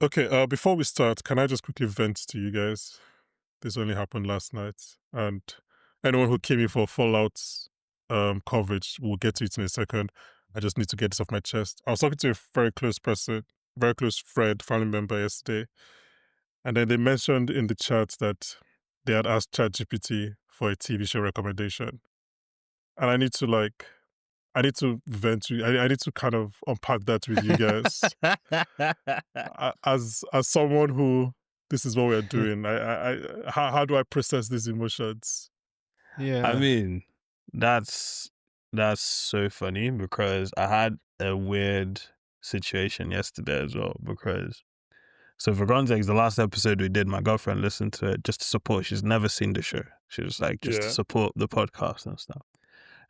Okay, before we start, can I just quickly vent to you guys? This only happened last night, and anyone who came in for Fallout coverage, we'll get to it in a second. I just need to get this off my chest. I was talking to a very close person, very close friend, family member yesterday, and then they mentioned in the chat that they had asked ChatGPT for a TV show recommendation, and I need to vent to, I need to kind of unpack that with you guys. As someone who this is what we're doing, how do I process these emotions? I Yeah. mean, that's that's so funny because I had a weird situation yesterday as well. Because so for context, the last episode we did, my girlfriend listened to it just to support. She's never seen the show. She was like just to Yeah. support the podcast and stuff.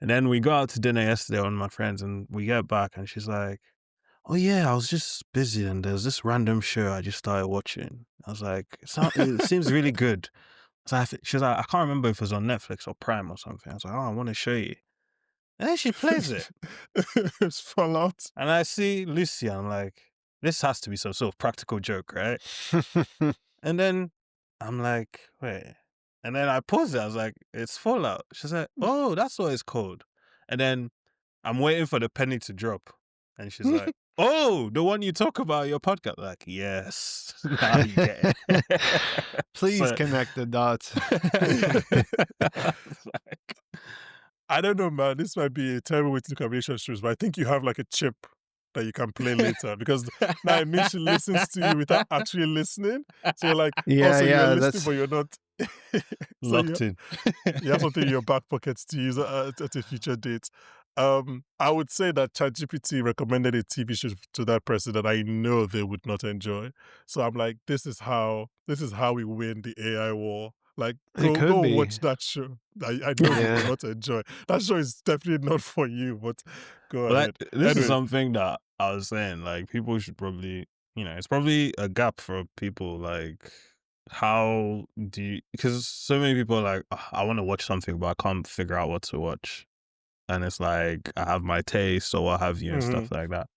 And then we got out to dinner yesterday with my friends, and we get back, and she's like, "Oh yeah, I was just busy, and there's this random show I just started watching." I was like, "It seems really good." So she was like, "I can't remember if it was on Netflix or Prime or something." I was like, "Oh, I want to show you." And then she plays it, It's Fallout. and I see Lucy. I'm like, "This has to be some sort of practical joke, right?" And then I'm like, "Wait." And then I paused it. I was like, "It's Fallout." She's like, "Oh, that's what it's called." And then I'm waiting for the penny to drop, and she's like, "Oh, the one you talk about in your podcast." Like, yes, now you get it. Please So connect the dots. I was like, I don't know, man. This might be a terrible way to look at relationships, but I think you have like a chip that you can play later because now it means she listens to you without actually listening. So you're like, Yeah, also you're yeah, listening, that's but you're not. So locked in. you have something in your back pockets to use at a future date. I would say that ChatGPT recommended a TV show to that person that I know they would not enjoy. So I'm like, this is how we win the AI war. Like, it could go be. watch that show. I know you will Yeah. not enjoy. That show is definitely not for you, but go Well, ahead. this is Anyway, something that I was saying. Like, people should probably, it's probably a gap for people. Like, how do you? Because so many people are like, "Ugh, I want to watch something, but I can't figure out what to watch." And it's like I have my taste or what have you and mhm. stuff like that.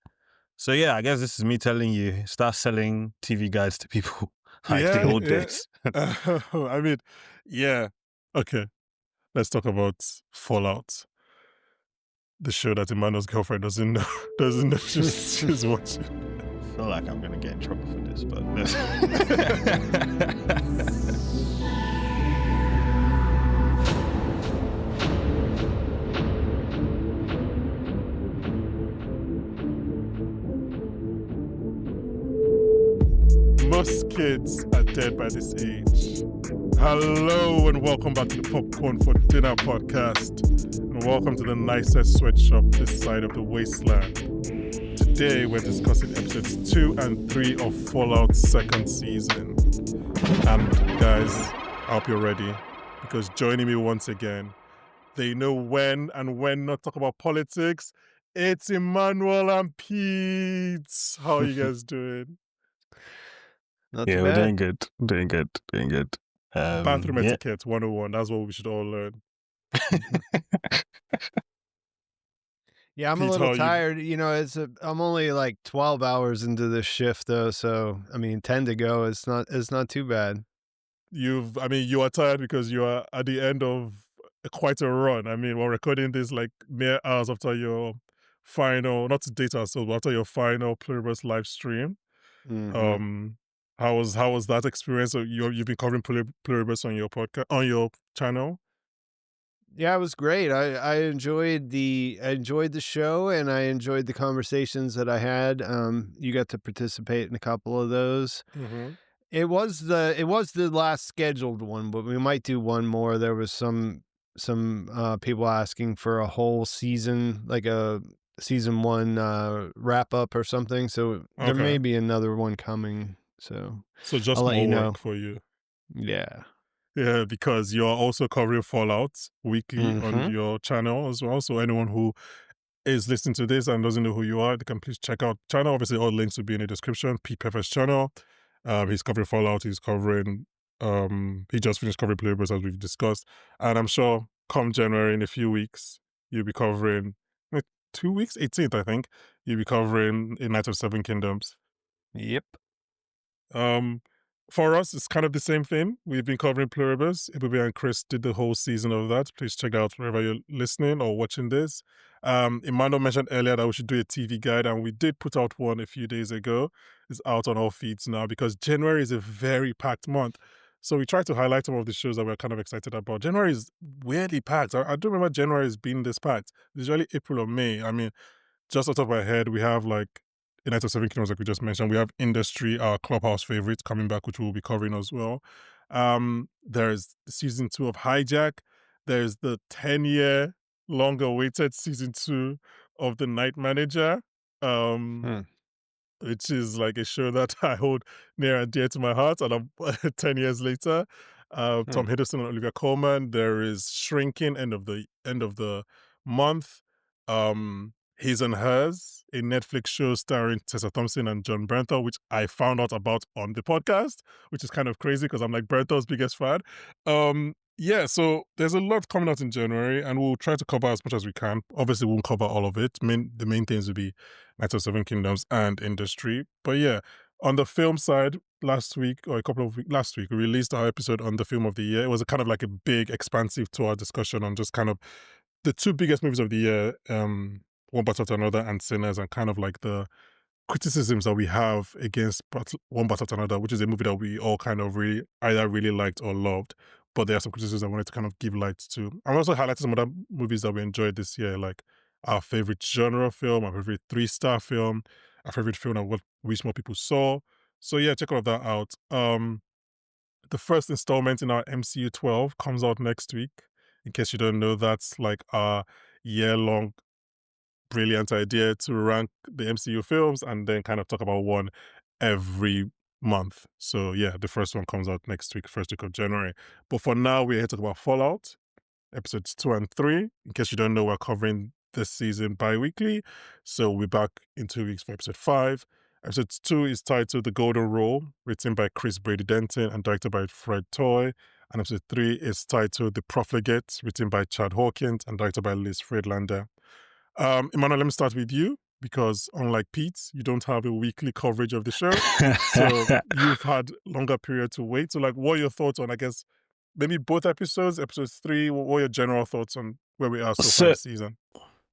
So yeah, I guess this is me telling you, start selling TV guides to people like the Yeah, old yeah. days. I mean, yeah. Okay, let's talk about Fallout. The show that Emmanuel's girlfriend doesn't know doesn't know she's watching. I feel like I'm gonna get in trouble for this, but Most kids are dead by this age. Hello and welcome back to the Popcorn for Dinner podcast. And welcome to the nicest sweatshop this side of the wasteland. Today we're discussing episodes 2 and 3 of Fallout second season. And guys, I hope you're ready because joining me once again, they know when and when not talk about politics. It's Emmanuel and Pete. How are you guys doing? Not too yeah, we're bad. doing good, doing good, doing good. Bathroom Yeah. etiquette 101. That's what we should all learn. Yeah, I'm a Pete, little how are you? tired. I'm only like 12 hours into this shift though, so I mean 10 to go. It's not too bad. I mean, you are tired because you are at the end of quite a run. I mean, we're recording this like mere hours after your final, not to date ourselves, but after your final Pluribus live stream. Hmm. Um, how was that experience? So you've been covering Pluribus on your podcast, on your channel? Yeah, it was great. I enjoyed the show and I enjoyed the conversations that I had. You got to participate in a couple of those. Mm-hmm. It was the last scheduled one, but we might do one more. There was some people asking for a whole season, like a season one wrap up or something. So there may Okay. be another one coming. So So I'll just let you more know. work for you. Yeah. Yeah, because you're also covering Fallout weekly on Hmm. your channel as well. So anyone who is listening to this and doesn't know who you are, they can please check out channel. Obviously, all links will be in the description. Pete Pepper's channel. He's covering Fallout. He's covering. He just finished covering Playbus as we've discussed, and I'm sure come January in a few weeks you'll be covering. 2 weeks, 18th, I think. You'll be covering A Night of Seven Kingdoms. Yep. For us, it's kind of the same thing. We've been covering Pluribus. Ibubi and Chris did the whole season of that. Please check out wherever you're listening or watching this. Emmanuel mentioned earlier that we should do a TV guide, and we did put out one a few days ago. It's out on all feeds now because January is a very packed month. So we try to highlight some of the shows that we're kind of excited about. January is weirdly packed. I don't remember January as being this packed. It's usually April or May. I mean, just off the top of my head, we have like A Night of Seven Kingdoms, like we just mentioned. We have Industry, our Clubhouse favorite, coming back, which we'll be covering as well. There's season 2 of Hijack. There's the 10-year long-awaited season 2 of The Night Manager, which is like a show that I hold near and dear to my heart. And I'm 10 years later. Tom Hiddleston and Olivia Colman. There is Shrinking, end of the month. His and Hers, a Netflix show starring Tessa Thompson and John Bernthal, which I found out about on the podcast, which is kind of crazy because I'm like Bernthal's biggest fan. Yeah, so there's a lot coming out in January, and we'll try to cover as much as we can. Obviously, we won't cover all of it. The main things will be Night of Seven Kingdoms and Industry. But yeah, on the film side, last week, we released our episode on the film of the year. It was a kind of like a big, expansive tour discussion on just kind of the 2 biggest movies of the year, One Battle After Another and Sinners, and kind of like the criticisms that we have against One Battle After Another, which is a movie that we all kind of either really liked or loved. But there are some criticisms I wanted to kind of give light to. I'm also highlighting some other movies that we enjoyed this year, like our favorite genre film, our favorite 3-star film, our favorite film that we wish more people saw. So yeah, check all of that out. The first installment in our MCU 12 comes out next week. In case you don't know, that's like our year-long brilliant idea to rank the MCU films and then kind of talk about one every month. So yeah, the first one comes out next week, first week of January. But for now, we're here to talk about Fallout, episodes 2 and 3. In case you don't know, we're covering this season bi-weekly. So we're back in 2 weeks for episode 5. Episode 2 is titled The Golden Rule, written by Chris Brady Denton and directed by Fred Toy. And episode 3 is titled The Profligate, written by Chad Hawkins and directed by Liz Friedlander. Emmanuel, let me start with you, because unlike Pete, you don't have a weekly coverage of the show. So you've had longer period to wait. So like, what are your thoughts on, I guess, maybe both episodes, episode 3, what are your general thoughts on where we are so far this season?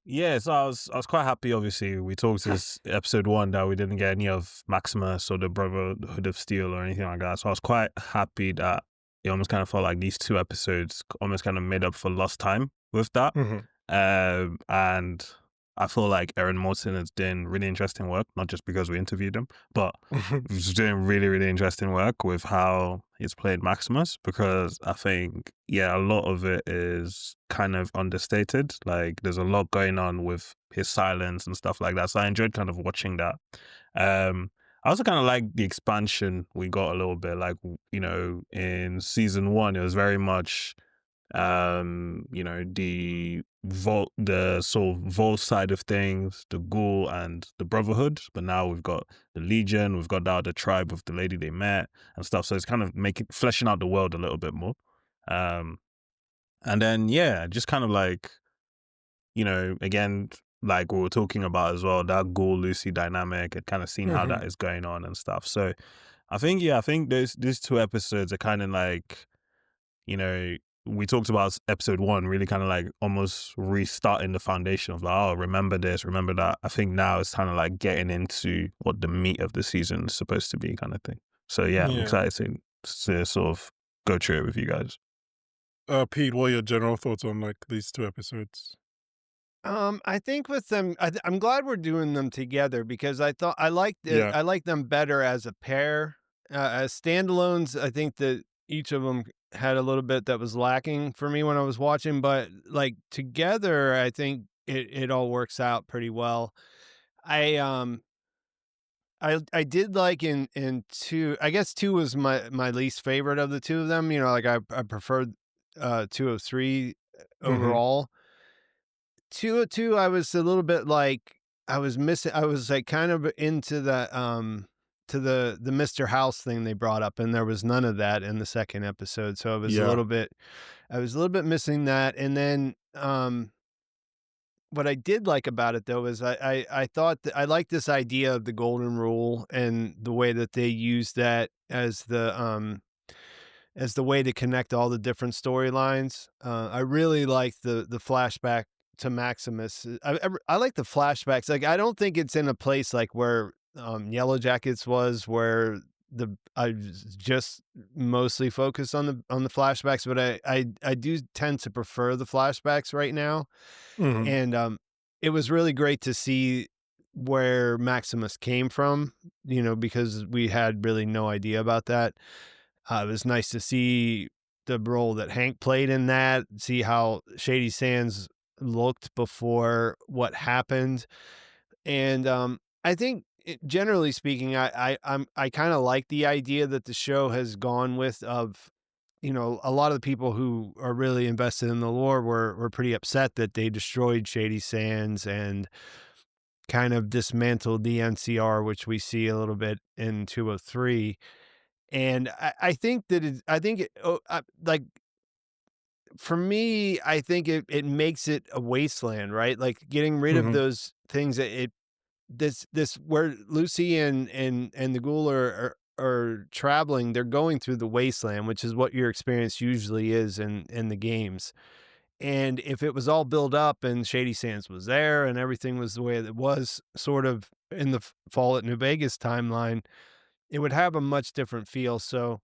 Yeah, so I was quite happy. Obviously, we talked this episode 1 that we didn't get any of Maximus or the Brotherhood of Steel or anything like that. So I was quite happy that it almost kind of felt like these 2 episodes almost kind of made up for lost time with that. And I feel like Aaron Morton is doing really interesting work, not just because we interviewed him, but he's doing really, really interesting work with how he's played Maximus, because I think, yeah, a lot of it is kind of understated. Like, there's a lot going on with his silence and stuff like that. So I enjoyed kind of watching that. I also kind of like the expansion we got a little bit. Like, you know, in season 1, it was very much you know, the sort of Vault side of things, the Ghoul and the Brotherhood, but now we've got the Legion, we've got now the tribe of the lady they met and stuff. So it's kind of fleshing out the world a little bit more. And then yeah, just kind of like, you know, again, like we were talking about as well, that Ghoul Lucy dynamic and kind of seeing how that is going on and stuff. So I think these 2 episodes are kind of like, you know, we talked about episode 1 really kind of like almost restarting the foundation of like, oh, remember this, remember that. I think now it's kind of like getting into what the meat of the season is supposed to be, kind of thing. So yeah, I'm excited to sort of go through it with you guys. Pete, what are your general thoughts on like these 2 episodes? I think with them, I'm glad we're doing them together, because I like them better as a pair. As standalones, I think that each of them had a little bit that was lacking for me when I was watching, but like together, I think it all works out pretty well. I did like in 2. I guess 2 was my least favorite of the 2 of them. You know, like I preferred 2 of 3 overall. 2 of 2, I was a little bit like I was like kind of into the to the Mr. House thing they brought up, and there was none of that in the second episode. So I was a little bit missing that. And then what I did like about it though is I thought that I like this idea of the golden rule and the way that they use that as the way to connect all the different storylines. I really like the flashback to Maximus. I like the flashbacks. Like I don't think it's in a place like where Yellow Jackets was, where I was just mostly focused on the flashbacks, but I do tend to prefer the flashbacks right now. Hmm. And it was really great to see where Maximus came from, because we had really no idea about that. It was nice to see the role that Hank played in that, see how Shady Sands looked before what happened. And I think generally speaking, I kind of like the idea that the show has gone with of, a lot of the people who are really invested in the lore were pretty upset that they destroyed Shady Sands and kind of dismantled the NCR, which we see a little bit in 203. And I think that like for me, I think it makes it a wasteland, right? Like getting rid of Hmm. those things that this where Lucy and the Ghoul are traveling, they're going through the wasteland, which is what your experience usually is in the games. And if it was all built up and Shady Sands was there and everything was the way it was sort of in the Fall at New Vegas timeline, it would have a much different feel. So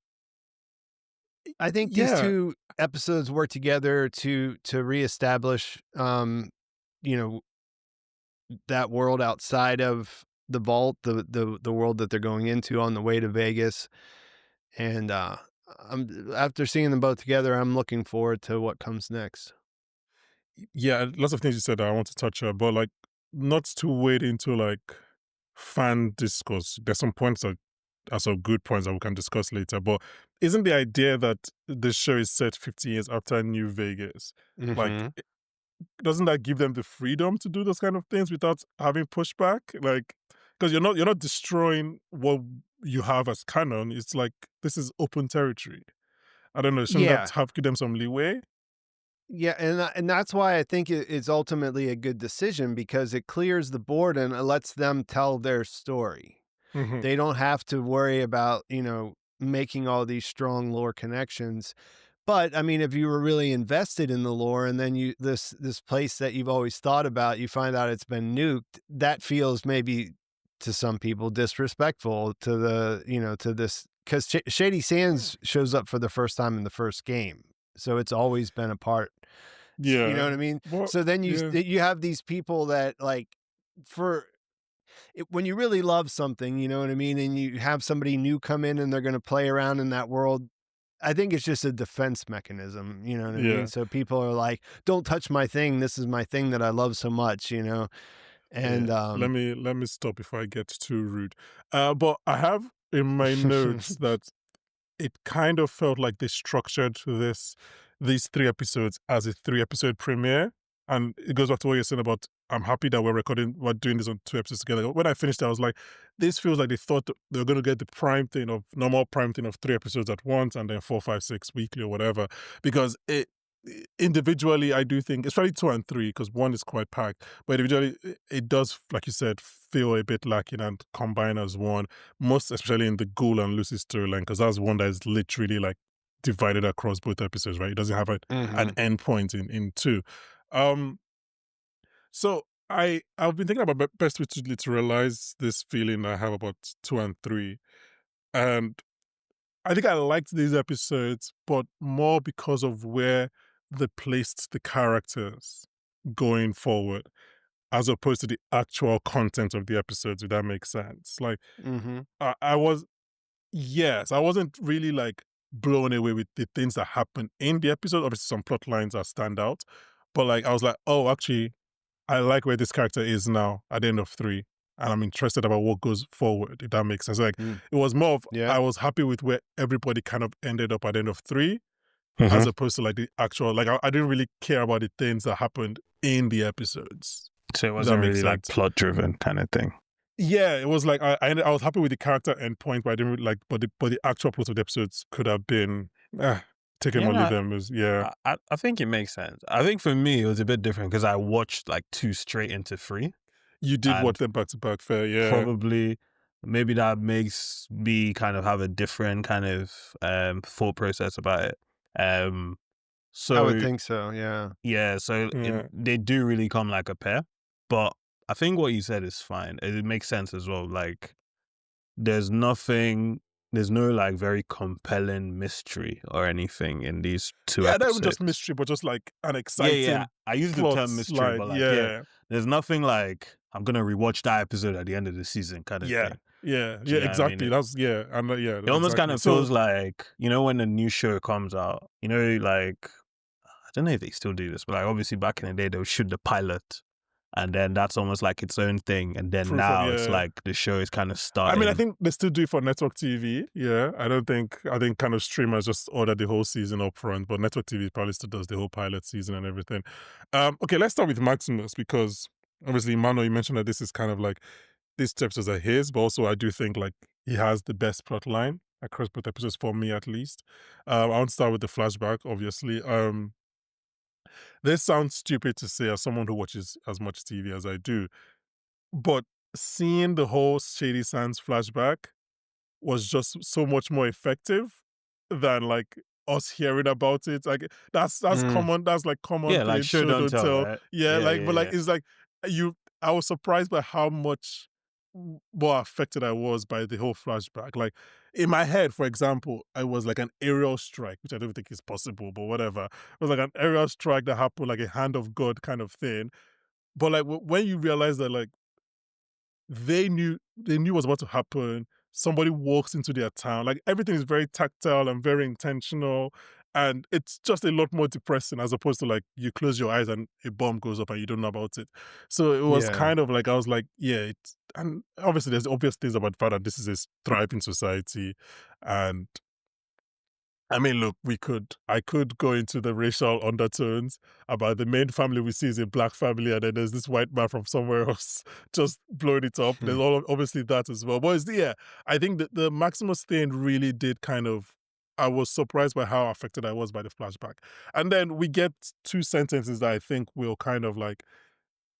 I think these Yeah, two episodes work together to reestablish, you know, that world outside of the vault, the world that they're going into on the way to Vegas. And I'm after seeing them both together, I'm looking forward to what comes next. yeah, lots of things you said that I want to touch on, but like not to wade into like fan discourse. There's some points that are some good points that we can discuss later. But isn't the idea that the show is set 50 years after New Vegas? Like, Hmm. doesn't that give them the freedom to do those kind of things without having pushback? Like, because you're not destroying what you have as canon. It's like this is open territory. I don't know. Shouldn't that Yeah, have give them some leeway? yeah, and that's why I think it's ultimately a good decision because it clears the board and it lets them tell their story. Hmm. They don't have to worry about, making all these strong lore connections. But I mean, if you were really invested in the lore and then this place that you've always thought about, you find out it's been nuked, that feels maybe to some people disrespectful to to this because Shady Sands shows up for the first time in the first game. So it's always been a part. You know Yeah. what I mean? Well, So then yeah. you have these people that like for when you really love something, you know what I mean, and you have somebody new come in and they're going to play around in that world, I think it's just a defense mechanism, you know what I mean? Yeah. So people are like, "Don't touch my thing. This is my thing that I love so much," you know? Yeah, And, let me stop before I get too rude. But I have in my notes that it kind of felt like they structured these 3 episodes as a 3 episode premiere, and it goes back to what you're saying about I'm happy that we're doing this on 2 episodes together. When I finished, I was like, this feels like they thought they were going to get the normal prime thing of 3 episodes at once, and then 4, 5, 6 weekly or whatever, because individually, I do think, especially 2 and 3, because one is quite packed, but individually, it does, like you said, feel a bit lacking and combine as one, most especially in the Ghoul and Lucy storyline, because that's one that is literally like divided across both episodes, right? It doesn't have an Mhm. end point in two. Um, so I've been thinking about best way to literalize this feeling I have about 2 and 3, and I think I liked these episodes, but more because of where they placed the characters going forward, as opposed to the actual content of the episodes, if that makes sense. Like, Mhm. I was, yes, I wasn't really like blown away with the things that happened in the episode. Obviously, some plot lines are stand out, but like, I was like, oh, actually, I like where this character is now at the end of 3, and I'm interested about what goes forward, if that makes sense. Like, Mm. it was more of Yeah. I was happy with where everybody kind of ended up at the end of 3, Hmm. as opposed to like the actual, like, I didn't really care about the things that happened in the episodes, So it if that wasn't makes really like sense. plot driven kind of thing. Yeah, it was like I was happy with the character endpoint, but I didn't really like, but the actual plot of the episodes could have been taking Yeah, or leave no, them is I think it makes sense. I think for me it was a bit different because I watched like 2 straight into 3, you did watch and them back to back. Fair, yeah. probably maybe that makes me kind of have a different kind of thought process about it. Um, I would so think so. Yeah. yeah, so Yeah. they do really come like a pair, but I think what you said is fine. It makes sense as well. Like there's no like very compelling mystery or anything in these 2 Yeah, not even just episodes. mystery, but just like an Yeah, yeah. exciting I use the plot term mystery, line. but like, yeah, Yeah. there's nothing like I'm gonna rewatch that episode at the end of the season kind of Yeah. thing. Yeah. Do Yeah, you know what I mean? exactly. That's and yeah, It almost kind exactly. of So feels like, you know, when a new show comes out, you know, like, I don't know if they still do this, but like obviously back in the day, they would shoot the pilot and then that's almost like its own thing. And then proof of now it's like the show is kind of I mean, I starting. think they still do it for network TV. Yeah, I think kind of streamers just order the whole season up front, but network TV probably still does the whole pilot season and everything. Okay, let's start with Maximus because obviously, Emmanuel, you mentioned that this is kind of like these two episodes are his, but also I do think like he has the best plot line across both episodes for me at least. I want to start with the flashback, obviously. This sounds stupid to say as someone who watches as much TV as I do, but seeing the whole Shady Sands flashback was just so much more effective than like us hearing about it. Like that's Mm. common. That's like common Yeah, like thing. show Show don't don't tell, tell. right? Yeah, Yeah, like yeah, but like yeah. it's like you. I was surprised by how much more affected I was by the whole flashback. Like in my head, for example, I was like an aerial strike, which I don't think is possible, but whatever. It was like an aerial strike that happened, like a hand of God kind of thing. But like when you realize that like they knew what's about to happen. Somebody walks into their town. Like everything is very tactile and very intentional. And it's just a lot more depressing as opposed to like you close your eyes and a bomb goes up and you don't know about it. So it was Yeah. kind of like I was like, yeah, it's and obviously there's obvious things about the fact that this is a thriving society. And I mean, look, I could go into the racial undertones about the main family we see is a black family, and then there's this white man from somewhere else just blowing it up. There's obviously that as well. But I think that the Maximus thing really did I was surprised by how affected I was by the flashback. And then we get 2 sentences that I think will kind of like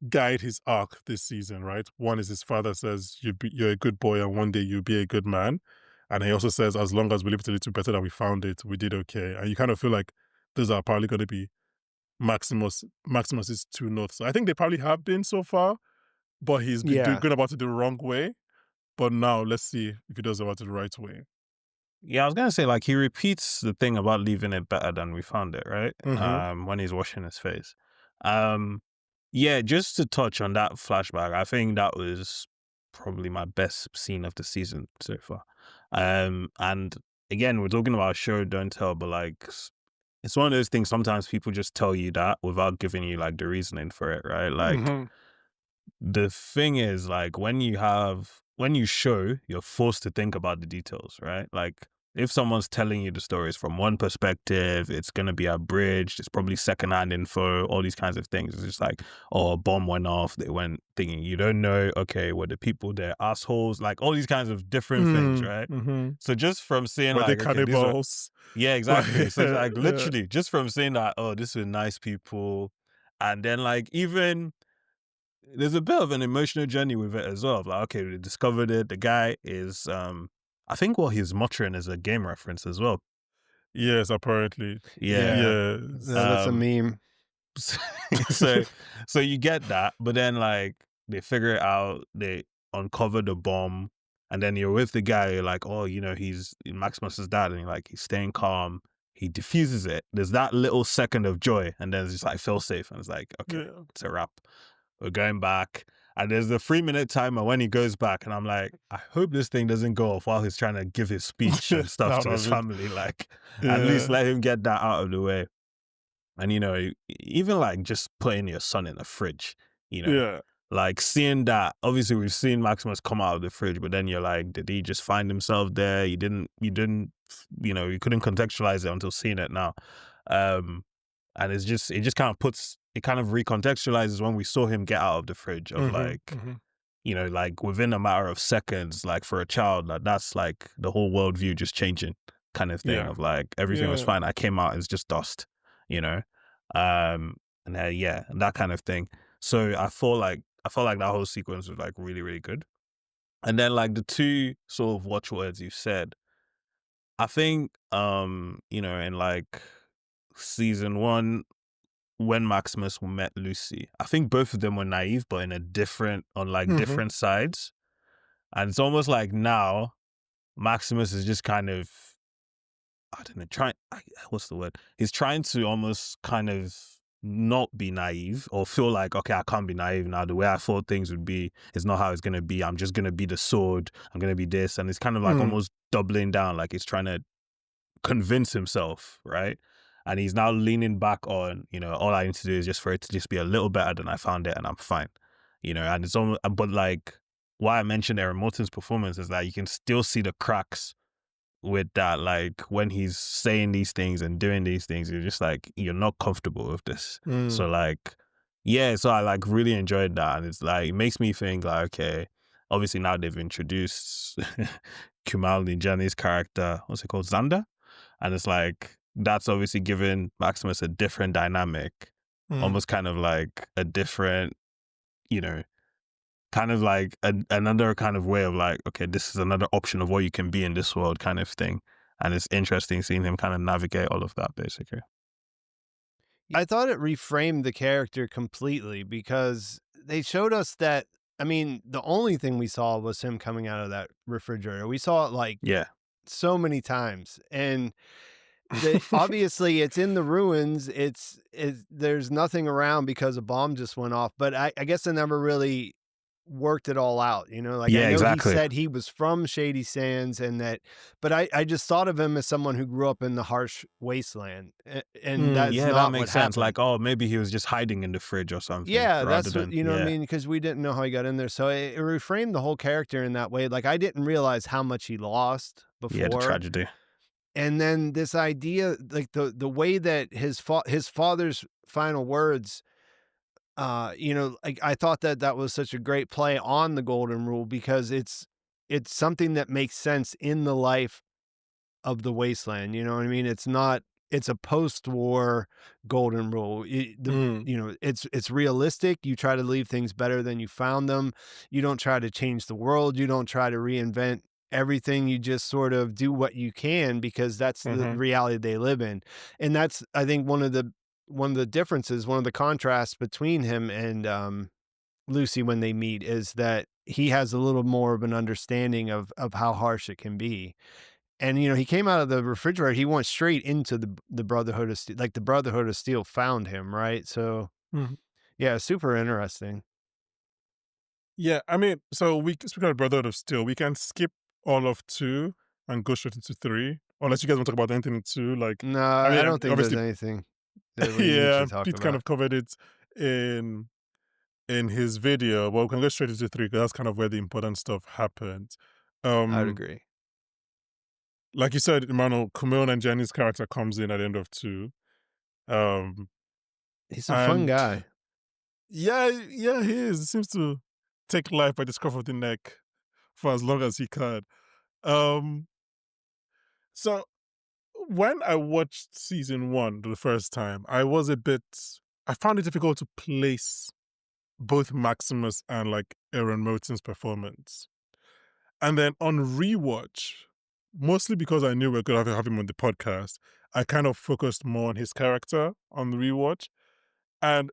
guide his arc this season, right? One is his father says, you're a good boy and one day you'll be a good man. And he also says, as long as we lived a little better than we found it, we did okay. And you kind of feel like those are probably going to be Maximus's 2 notes. So I think they probably have been so far, but he's been Yeah. going about it the wrong way. But now let's see if he does about it the right way. Yeah, I was gonna say like he repeats the thing about leaving it better than we found it, right? Mm-hmm. When he's washing his face. Yeah, just to touch on that flashback, I think that was probably my best scene of the season so far. And again, we're talking about show don't tell, but like it's one of those things. Sometimes people just tell you that without giving you like the reasoning for it, right? Like Mm-hmm. the thing is like when you show, you're forced to think about the details, right? Like if someone's telling you the stories from one perspective, it's going to be abridged, it's probably secondhand info, all these kinds of things. It's just like, oh, a bomb went off, they went thinking, you don't know, okay, were the people there assholes, like all these kinds of different things, right? Mm-hmm. So just from seeing Were they like, okay, these are, cannibals? yeah, exactly. So it's like Yeah. literally just from saying that, oh, this is nice people, and then like even there's a bit of an emotional journey with it as well. Like, okay, we discovered it. The guy is, I think what he's muttering is a game reference as well. Yes, apparently. Yeah. Yes. That's a meme. so, so you get that, but then like they figure it out. They uncover the bomb, and then you're with the guy. You're like, oh, you know, he's Maximus's dad, and he's staying calm. He diffuses it. There's that little second of joy, and then it's just like feel safe, and it's like, okay, Yeah. it's a wrap. We're going back. And there's the 3-minute timer when he goes back. And I'm like, I hope this thing doesn't go off while he's trying to give his speech and stuff to his family. Like, at least let him get that out of the way. And, you know, even like just putting your son in the fridge, you know, Yeah. like seeing that. Obviously, we've seen Maximus come out of the fridge, but then you're like, did he just find himself there? You didn't, you couldn't contextualize it until seeing it now. And it just kind of recontextualizes when we saw him get out of the fridge of you know, like within a matter of seconds, like for a child, that's like the whole worldview just changing. kind of thing Yeah. of like everything was Yeah. fine. I came out, it's just dust, you know, and that kind of thing. So I felt like that whole sequence was like really, really good. And then like the two sort of watchwords you said, I think in like season 1 when Maximus met Lucy, I think both of them were naive, but on different sides. And it's almost like now Maximus is just kind of, I don't know, what's the word? He's trying to almost kind of not be naive or feel like, okay, I can't be naive now. The way I thought things would be is not how it's going to be. I'm just going to be the sword. I'm going to be this. And it's kind of like almost doubling down, like he's trying to convince himself, right? And he's now leaning back on, all I need to do is just for it to just be a little better than I found it and I'm fine, and it's almost, but like why I mentioned Aaron Moulton's performance is that you can still see the cracks with that, like when he's saying these things and doing these things, you're just like, you're not comfortable with this. So like, yeah, so I like really enjoyed that. And it's like, it makes me think like, okay, obviously now they've introduced Kumail Nanjiani's character, what's it called? Xander? And it's like, that's obviously given Maximus a different dynamic, almost kind of like a different, kind of like another kind of way of like, okay, this is another option of what you can be in this world kind of thing. And it's interesting seeing him kind of navigate all of that, basically. I thought it reframed the character completely because they showed us that, I mean, the only thing we saw was him coming out of that refrigerator. We saw it like so many times. And obviously it's in the ruins. There's nothing around because a bomb just went off. But I guess I never really worked it all out, like I know exactly. he said he was from Shady Sands but I just thought of him as someone who grew up in the harsh wasteland, and that's not that makes what sense. happened. Like, oh, maybe he was just hiding in the fridge or something. Yeah, that's what, what I mean, because we didn't know how he got in there, so it reframed the whole character in that way. Like I didn't realize how much he lost before. Yeah, the tragedy. And then this idea, like the way that his father's final words, I thought that was such a great play on the golden rule because it's something that makes sense in the life of the wasteland. You know what I mean? It's a post-war golden rule. It's realistic. You try to leave things better than you found them. You don't try to change the world. You don't try to reinvent everything. You just sort of do what you can because that's the reality they live in. And that's, I think, one of the differences, one of the contrasts between him and Lucy when they meet is that he has a little more of an understanding of how harsh it can be. And, he came out of the refrigerator, he went straight into the Brotherhood of Steel, like the Brotherhood of Steel found him, right? So, yeah, super interesting. Yeah, I mean, so speaking of Brotherhood of Steel, we can skip all of 2 and go straight into 3, unless you guys want to talk about anything in 2. Like, No, I mean, I don't think there's obviously, anything that we need to talk Pete about. kind of covered it in his video, but we can go straight into 3 because that's kind of where the important stuff happened. I would agree. Like you said, Emmanuel, Kumail Nanjiani's character comes in at the end of 2. He's a fun guy. Yeah, he is. He seems to take life by the scruff of the neck for as long as he can. So when I watched season 1 the first time, I found it difficult to place both Maximus and like Aaron Moulton's performance. And then on rewatch, mostly because I knew we were going to have him on the podcast, I kind of focused more on his character on the rewatch. And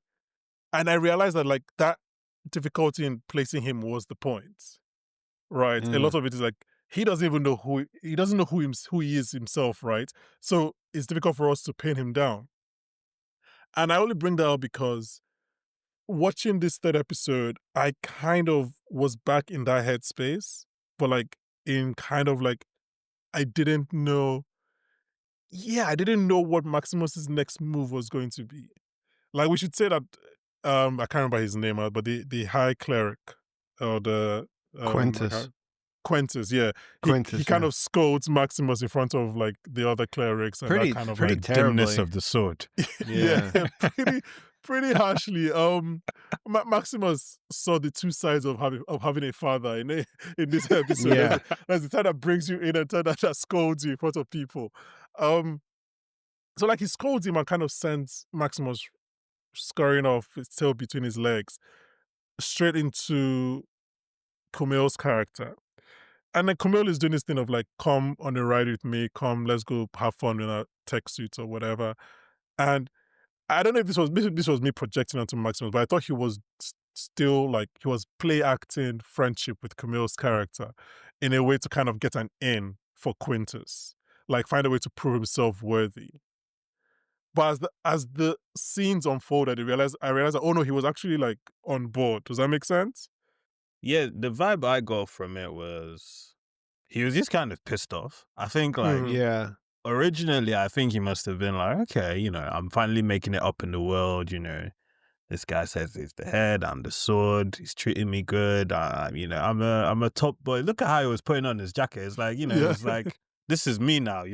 I realized that like that difficulty in placing him was the point, right? A lot of it is like, he doesn't even know who he is himself, right? So it's difficult for us to pin him down. And I only bring that up because watching this 3rd episode, I kind of was back in that headspace, but like in kind of like, I didn't know what Maximus's next move was going to be. Like we should say that, I can't remember his name, but the high cleric or the Quintus, yeah. He kind of scolds Maximus in front of like the other clerics and that kind of pretty like terribly. Dimness of the sword. Yeah. pretty harshly. Maximus saw the two sides of having a father in this episode. Yeah. There's the time that brings you in and the time that scolds you in front of people. So like he scolds him and kind of sends Maximus scurrying off, his tail between his legs, straight into Kumail's character. And then Kumail is doing this thing of like, come on a ride with me, come, let's go have fun in our tech suits or whatever. And I don't know if this was me projecting onto Maximus, but I thought he was still like, he was play acting friendship with Kumail's character in a way to kind of get an in for Quintus, like find a way to prove himself worthy. But as the scenes unfolded, I realized that, oh no, he was actually like on board. Does that make sense? Yeah, the vibe I got from it was he was just kind of pissed off. I think like Yeah. originally, I think he must have been like, okay, I'm finally making it up in the world. This guy says he's the head, I'm the sword. He's treating me good. I'm a top boy. Look at how he was putting on his jacket. It's like, Yeah. it's like this is me now.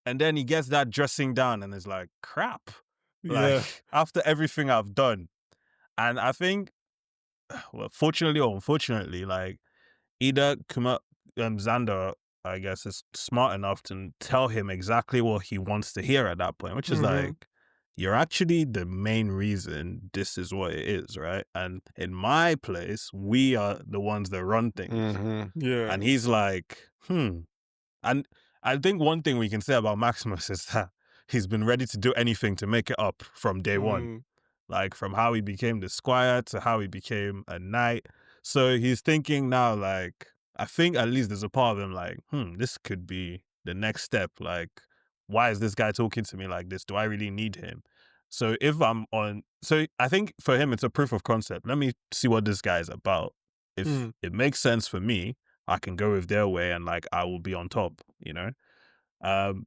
And then he gets that dressing down and is like, crap. Yeah. Like after everything I've done, and I think, well, fortunately or unfortunately, like either Xander, I guess, is smart enough to tell him exactly what he wants to hear at that point, which is like, you're actually the main reason this is what it is, right? And in my place, we are the ones that run things. Yeah. And he's like, And I think one thing we can say about Maximus is that he's been ready to do anything to make it up from day one. Like from how he became the squire to how he became a knight. So he's thinking now, like, I think at least there's a part of him like, this could be the next step. Like, why is this guy talking to me like this? Do I really need him? So so I think for him, it's a proof of concept. Let me see what this guy is about. If it makes sense for me, I can go with their way and like, I will be on top,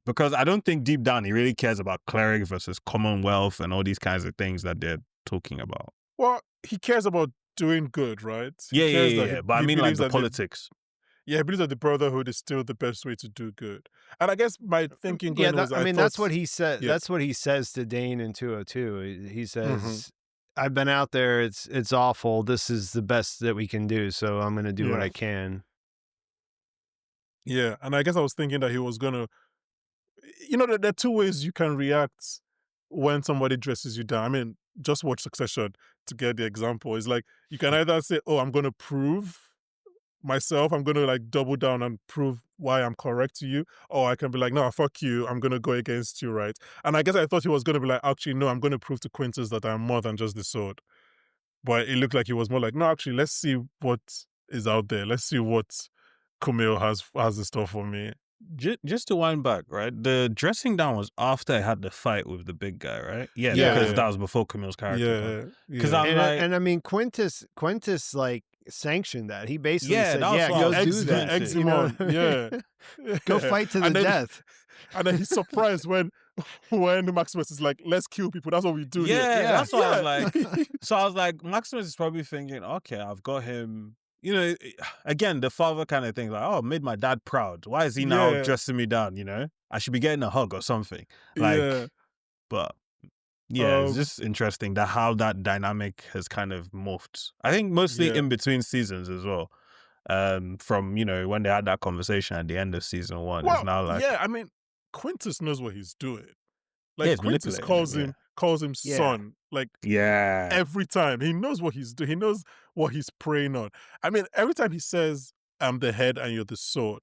because I don't think deep down he really cares about cleric versus commonwealth and all these kinds of things that they're talking about. Well, he cares about doing good, right? Yeah. But I mean like the politics. He believes that the Brotherhood is still the best way to do good. And I guess my thinking was, that's what he said. Yeah. That's what he says to Dane in 202. He says, I've been out there. It's awful. This is the best that we can do. So I'm going to do what I can. Yeah. And I guess I was thinking that he was going to, there are two ways you can react when somebody dresses you down. I mean, just watch Succession to get the example. It's like, you can either say, oh, I'm going to prove myself, I'm going to like double down and prove why I'm correct to you, or I can be like, no, fuck you, I'm going to go against you, right? And I guess I thought he was going to be like, actually, no, I'm going to prove to Quintus that I'm more than just the sword. But it looked like he was more like, no, actually, let's see what is out there. Let's see what Kumail has in store for me. Just to wind back, right? The dressing down was after I had the fight with the big guy, right? Yeah. Because that was before Kumail's character. Because I mean, Quintus like sanctioned that. He basically said, go do that. Go fight to the death. And then he's surprised when Maximus is like, let's kill people. That's what we do here. That's what I was like. So I was like, Maximus is probably thinking, okay, I've got him. Again, the father kind of thing, like, oh, made my dad proud. Why is he now dressing me down? I should be getting a hug or something. Like, but it's just interesting that how that dynamic has kind of morphed. I think mostly in between seasons as well. From when they had that conversation at the end of season 1, it's now like, I mean, Quintus knows what he's doing. Like Quintus calls him son. Like every time he knows what he's doing. He knows what he's preying on. I mean, every time he says, "I'm the head and you're the sword,"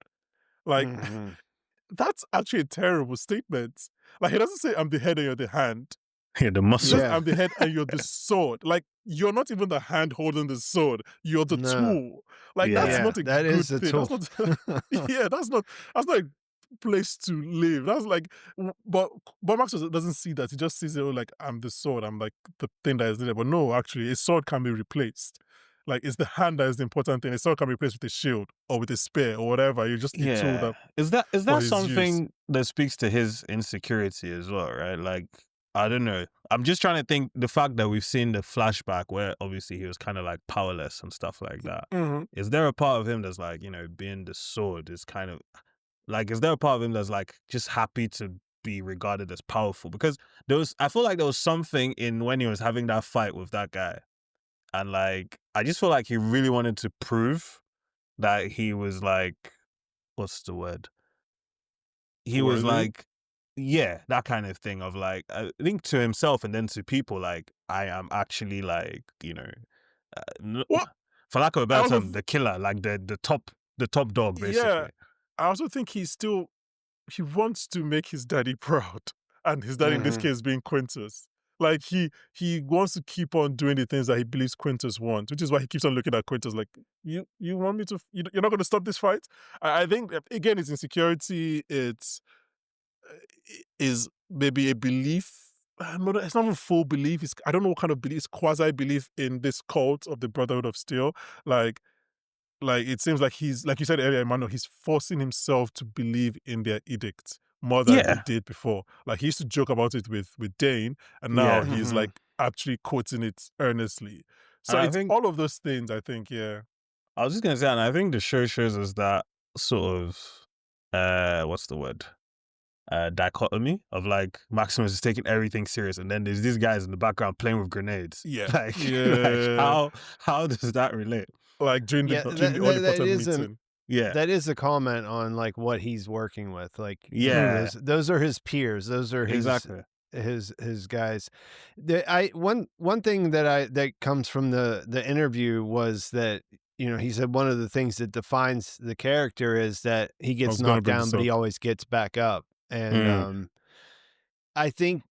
like that's actually a terrible statement. Like he doesn't say, "I'm the head and you're the hand." Yeah, the muscle. Just, I'm the head and you're the sword. Like you're not even the hand holding the sword. You're the tool. Like that's not a that good is a thing. tool. That's not a place to live. That's like, but Max doesn't see that. He just sees it like, I'm the sword. I'm like the thing that is there. But no, actually, a sword can be replaced. Like it's the hand that is the important thing. A sword can be replaced with a shield or with a spear or whatever. You just need tool that. Is that something that speaks to his insecurity as well, right? Like, I don't know. I'm just trying to think the fact that we've seen the flashback where obviously he was kind of like powerless and stuff like that. Is there a part of him that's like, being the sword is kind of like, is there a part of him that's like just happy to be regarded as powerful, because I feel like there was something in when he was having that fight with that guy, and like I just feel like he really wanted to prove that he was like, what's the word? He was Worthy? like, yeah, that kind of thing of like, I think to himself and then to people, like, I am actually like, What? for lack of a I better also term, the killer, like the top dog, yeah, basically. I also think he wants to make his daddy proud, and his daddy in this Mhm. case being Quintus. Like he wants to keep on doing the things that he believes Quintus wants, which is why he keeps on looking at Quintus like, you want me to? You're not going to stop this fight? I think again, it's insecurity. Is maybe a belief. It's not a full belief. I don't know what kind of belief. It's quasi belief in this cult of the Brotherhood of Steel. Like it seems like he's, like you said earlier, Emmanuel, he's forcing himself to believe in their edict more than he Yeah, did before. Like he used to joke about it with Dane, and now yeah, he's Mhm. like actually quoting it earnestly. So and I it's think all of those things, I think, yeah. I was just gonna say, and I think the show shows us that sort of, what's the word? Dichotomy of like Maximus is taking everything serious, and then there's these guys in the background playing with grenades. Yeah. Like, like Yeah. how does that relate? Like during Yeah, the all that important is meeting. Yeah, that is a comment on like what he's working with. Like, yeah, those are his peers. Those are exactly. his guys. One thing that comes from the interview was that, he said one of the things that defines the character is that he I gets was gonna knocked bring down, this but up. he always gets back up. And Mm, I think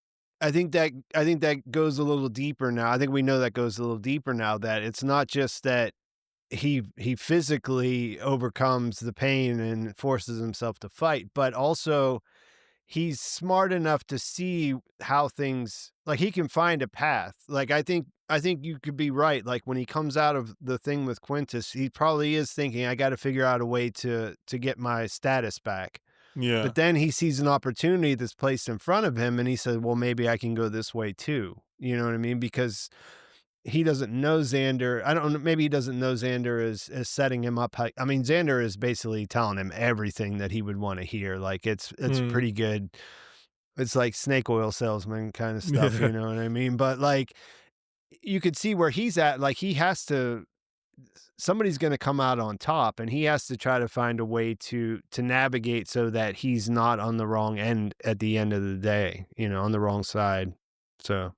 that goes a little deeper now. I think we know that goes a little deeper now, that it's not just that he physically overcomes the pain and forces himself to fight, but also he's smart enough to see how things, like, he can find a path. Like, I think you could be right. Like, when he comes out of the thing with Quintus, he probably is thinking, I got to figure out a way to get my status back. Yeah. But then he sees an opportunity that's placed in front of him, and he said, well, maybe I can go this way too. You know what I mean? Because he doesn't know Xander. I don't know. Maybe he doesn't know Xander is setting him up. I mean, Xander is basically telling him everything that he would want to hear. Like, it's Mm. pretty good. It's like snake oil salesman kind of stuff. Yeah. You know what I mean? But like, you could see where he's at. Like, he has to. Somebody's going to come out on top, and he has to try to find a way to navigate so that he's not on the wrong end at the end of the day. On the wrong side. So.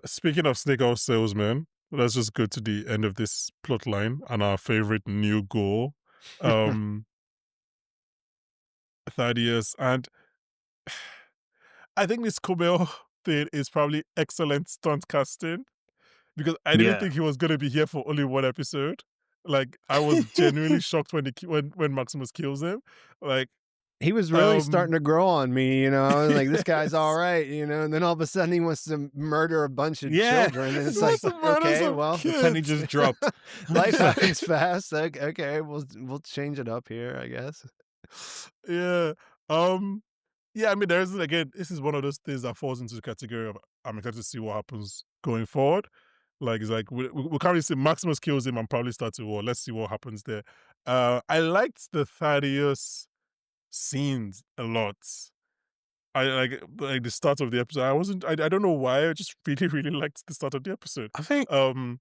Speaking of snake oil salesman, let's just go to the end of this plot line and our favorite new Ghoul, Thaddeus. And I think this Kumail thing is probably excellent stunt casting, because I didn't yeah. think he was going to be here for only one episode. Like, I was genuinely shocked when Maximus kills him. Like, He was really starting to grow on me, I was like, "This guy's all yes. right," and then all of a sudden he wants to murder a bunch of Yeah. children, and He it's wants like, to murder "Okay, some well, The penny kids. just dropped. life happens fast. Like, okay, we'll change it up here, I guess." Yeah. Um, yeah, I mean, again, this is one of those things that falls into the category of I'm excited to see what happens going forward. Like, it's like we can't really say Maximus kills him and probably starts a war. Let's see what happens there. I liked the Thaddeus scenes a lot. I like the start of the episode. I don't know why. I just really, really liked the start of the episode. I think Um,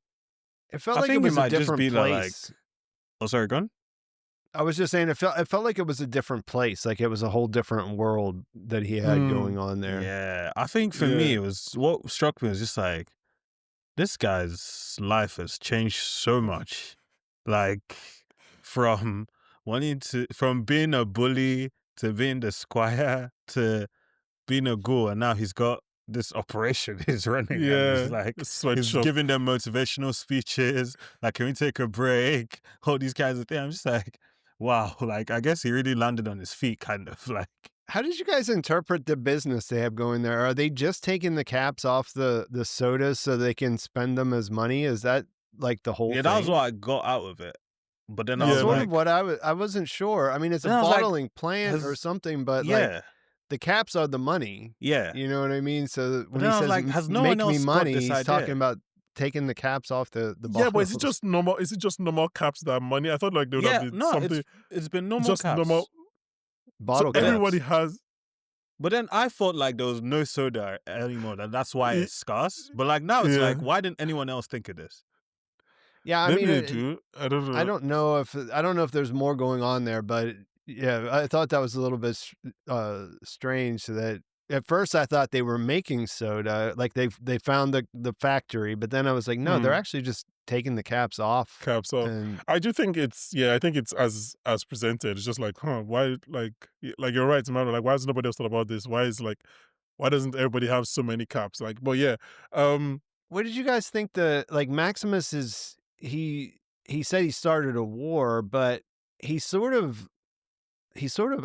It felt I like it think it was a might just different be that like. place. Oh, sorry, go on. I was just saying it felt like it was a different place, like it was a whole different world that he had going on there. Yeah, I think for me yeah, it was what struck me was just like this guy's life has changed so much. Like from from being a bully to being the squire to being a ghoul, and now he's got this operation he's running, and yeah. it's like The he's sweatshop. giving them motivational speeches. Like, can we take a break? All these kinds of things. I'm just like, wow. Like, I guess he really landed on his feet, kind of like. How did you guys interpret the business they have going there? Are they just taking the caps off the sodas so they can spend them as money? Is that like the whole Yeah, thing? that was what I got out of it. But then I That's was Yeah, sort man. of like, what I wasn't sure. I mean, it's a then I was like, bottling plant or has something, but like yeah, the caps are the money. yeah. You know what I mean? So But when then he I was says like, has no one make me else got money, this he's talking idea? about taking the caps off the Yeah, but is it bottles. just normal? Is it just normal caps that are money? I thought like there would have Yeah, been no, something it's been normal just normal. caps. So Bottle Yeah. everybody caps. has. But then I thought like there was no soda anymore. That's why Y- it's scarce. But like now it's Yeah. like, why didn't anyone else think of this? Yeah, I Maybe mean, they do. I don't know. I don't know if there's more going on there, but yeah, I thought that was a little bit strange. That at first I thought they were making soda, like they found the factory, but then I was like, no, they're Hmm. actually just taking the caps off. Caps off. And I do think it's I think it's as presented. It's just like, why like you're right, Emmanuel. Like, why has nobody else thought about this? Why doesn't everybody have so many caps? Like, but yeah, what did you guys think? Maximus he said he started a war, but he's sort of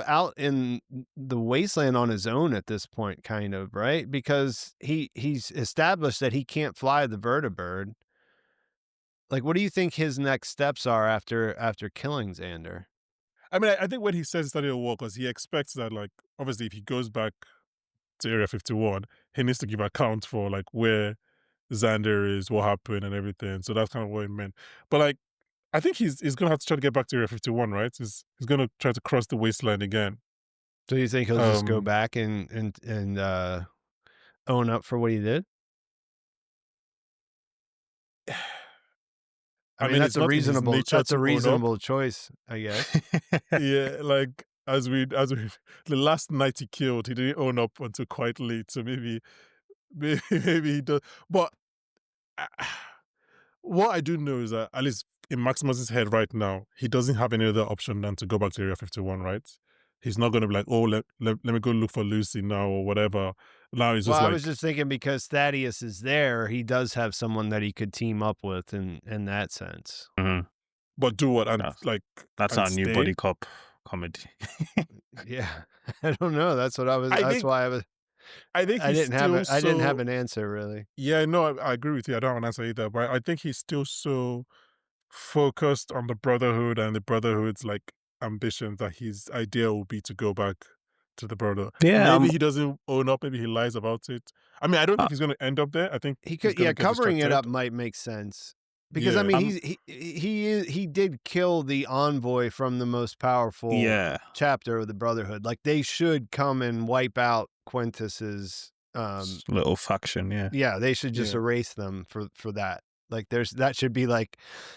out in the wasteland on his own at this point, kind of, right? Because he's established that he can't fly the vertibird. Like, what do you think his next steps are after killing Xander? I mean, I think when he says he started a war, because he expects that, like, obviously, if he goes back to Area 51, he needs to give account for like where Xander is, what happened, and everything. So that's kind of what it meant. But like, I think he's gonna have to try to get back to Area 51, right? He's gonna try to cross the wasteland again. So you think he'll just go Um, back and own up for what he did? I I mean, mean, it's not in his nature that's a to own up. reasonable choice, I guess. Yeah, like as we the last night he killed, he didn't own up until quite late. So maybe he does. But uh, what I do know is that at least in Maximus's head right now, he doesn't have any other option than to go back to Area 51, right? He's not going to be like, oh, let me go look for Lucy now or whatever. Now he's Well, just I like, was just thinking because Thaddeus is there, he does have someone that he could team up with in that sense. Mhm. but do what? And That's, like, that's and our new stay? body cop comedy. Yeah. I don't know. That's what I was I that's think, why I was I think he's I didn't have so, an answer really. yeah, no, I agree with you. I don't have an answer either, but I think he's still so focused on the Brotherhood and the Brotherhood's like ambitions that his idea will be to go back to the Brotherhood. Yeah, Maybe he doesn't own up, maybe he lies about it. I mean, I don't uh, think he's gonna end up there. I think He he's could, gonna yeah, get covering it up distracted. might make sense. Because I Yeah. mean, he did kill the envoy from the most powerful yeah. chapter of the Brotherhood. Like they should come and wipe out Quintus's Little faction, yeah. yeah, they should just Yeah. erase them for that. Like that should be like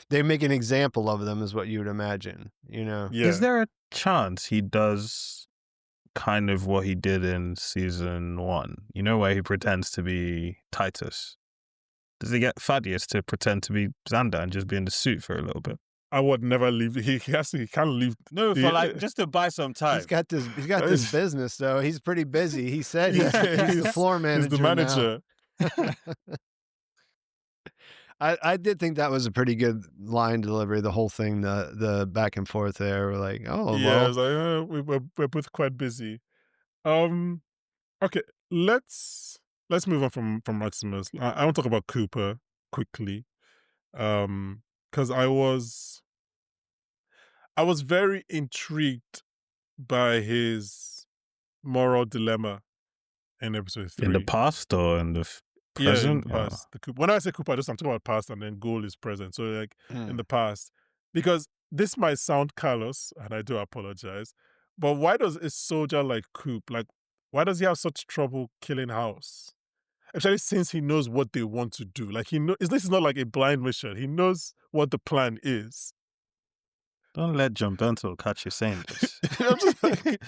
they make an example of them is what you would imagine, you know. Yeah. Is there a chance he does kind of what he did in season 1? You know, where he pretends to be Titus? Does he get Thaddeus to pretend to be Xander and just be in the suit for a little bit? I would never leave. He can't leave. No, the- for like just to buy some time. He's got this business though. He's pretty busy. He said he's the floor manager. He's the manager. I did think that was a pretty good line delivery. The whole thing, the back and forth there, we're like, oh Yeah, I well, was like, we're both quite busy. Okay, let's move on from Maximus. I want to talk about Cooper quickly. Because I was very intrigued by his moral dilemma in episode 3. In the past or in the Yeah, in present? the past. When I say Cooper, I'm talking about past, and then Ghoul is present. So like in the past, because this might sound callous, and I do apologize, but why does a soldier like Coop, like, why does he have such trouble killing House? Especially since he knows what they want to do. Like this is not like a blind mission. He knows what the plan is. Don't let John Bentel catch you saying this. I'm just like,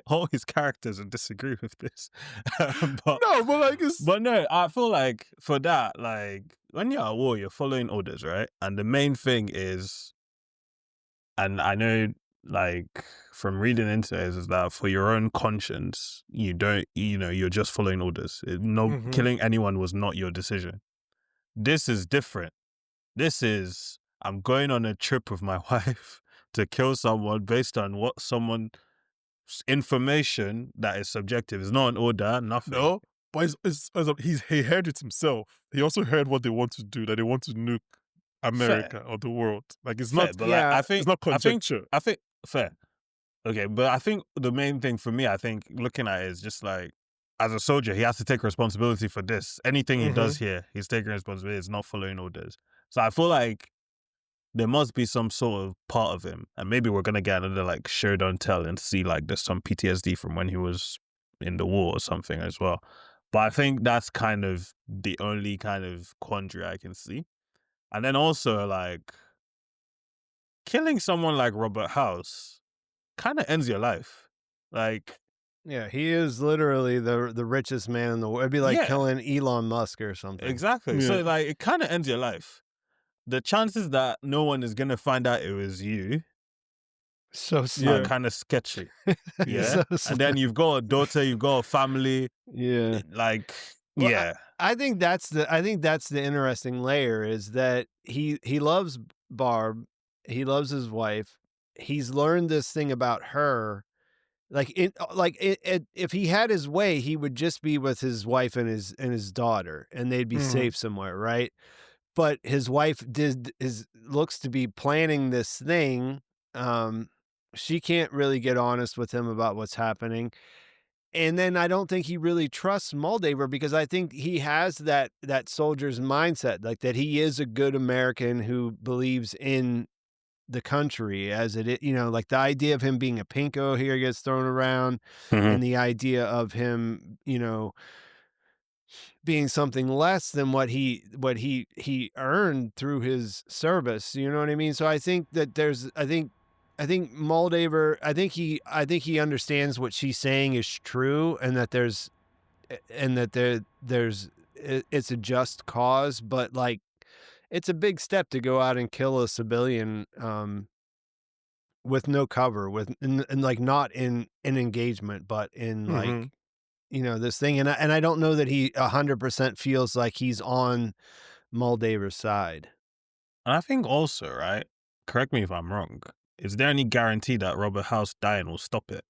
all his characters would disagree with this. but no, but like it's But no, I feel like for that, like when you're at war, you're following orders, right? And the main thing is, and I know like from reading into it is that for your own conscience, you don't, you're just following orders. Mhm. Killing anyone was not your decision. This is different. This is, I'm going on a trip with my wife to kill someone based on what someone's information that is subjective. It's not an order, nothing. No, but he heard it himself. He also heard what they want to do, that they want to nuke America or the world. Like it's Fair, not, but like, I think it's not conjecture. I think fair. Okay, but I think the main thing for me, I think looking at it is just like, as a soldier, he has to take responsibility for this. Anything he does here, he's taking responsibility. It's not following orders. So I feel like there must be some sort of part of him, and maybe we're gonna get another like show don't tell and see like there's some PTSD from when he was in the war or something as well. But I think that's kind of the only kind of quandary I can see. And then also, like, killing someone like Robert House kind of ends your life. Like, Yeah, he is literally the richest man in the world. It'd be like yeah, killing Elon Musk or something. exactly. Yeah. So, like, it kind of ends your life. The chances that no one is going to find out it was you So are slim. kind of sketchy. Yeah. So And then slim. you've got a daughter, you've got a family. Yeah. Like, Well, yeah. I think that's the interesting layer is that he loves Barb, he loves his wife. He's learned this thing about her. If he had his way, he would just be with his wife and his daughter, and they'd be Mhm. safe somewhere, right? But his wife looks to be planning this thing. She can't really get honest with him about what's happening. And then I don't think he really trusts Moldaver because I think he has that soldier's mindset, like that he is a good American who believes in the country as it is, like the idea of him being a pinko here gets thrown around, Mhm. and the idea of him, being something less than what he earned through his service. You know what I mean? So I think that I think Moldaver, I think he understands what she's saying is true, and that it's a just cause, but like it's a big step to go out and kill a civilian with no cover, and like not in an engagement, but in like Mhm. this thing. And I don't know that he 100% feels like he's on Moldaver's side. And I think also, right, correct me if I'm wrong, is there any guarantee that Robert House dying will stop it?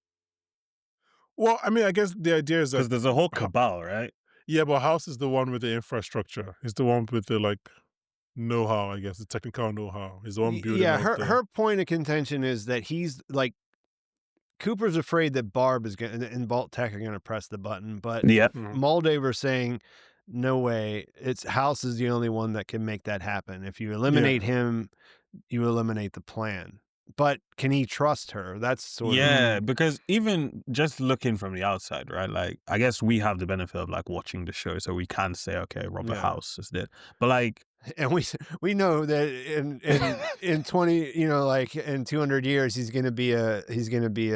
Well, I mean, I guess the idea is Because that there's a whole cabal, right? yeah, but House is the one with the infrastructure. He's the one with the like know-how, I guess, the technical know-how. He's the one building Yeah, all of the her point of contention is that he's like Cooper's afraid that Barb and Vault Tech are going to press the button, but Yeah. Mhm. Moldaver saying, no way, it's House is the only one that can make that happen. If you Yeah. eliminate him, you eliminate the plan. But can he trust her? That's sort Yeah, of because even just looking from the outside, right? Like, I guess we have the benefit of like watching the show, so we can say, okay, Robert Yeah. House is dead. But like, and we know that in 20, like in 200 years he's going to be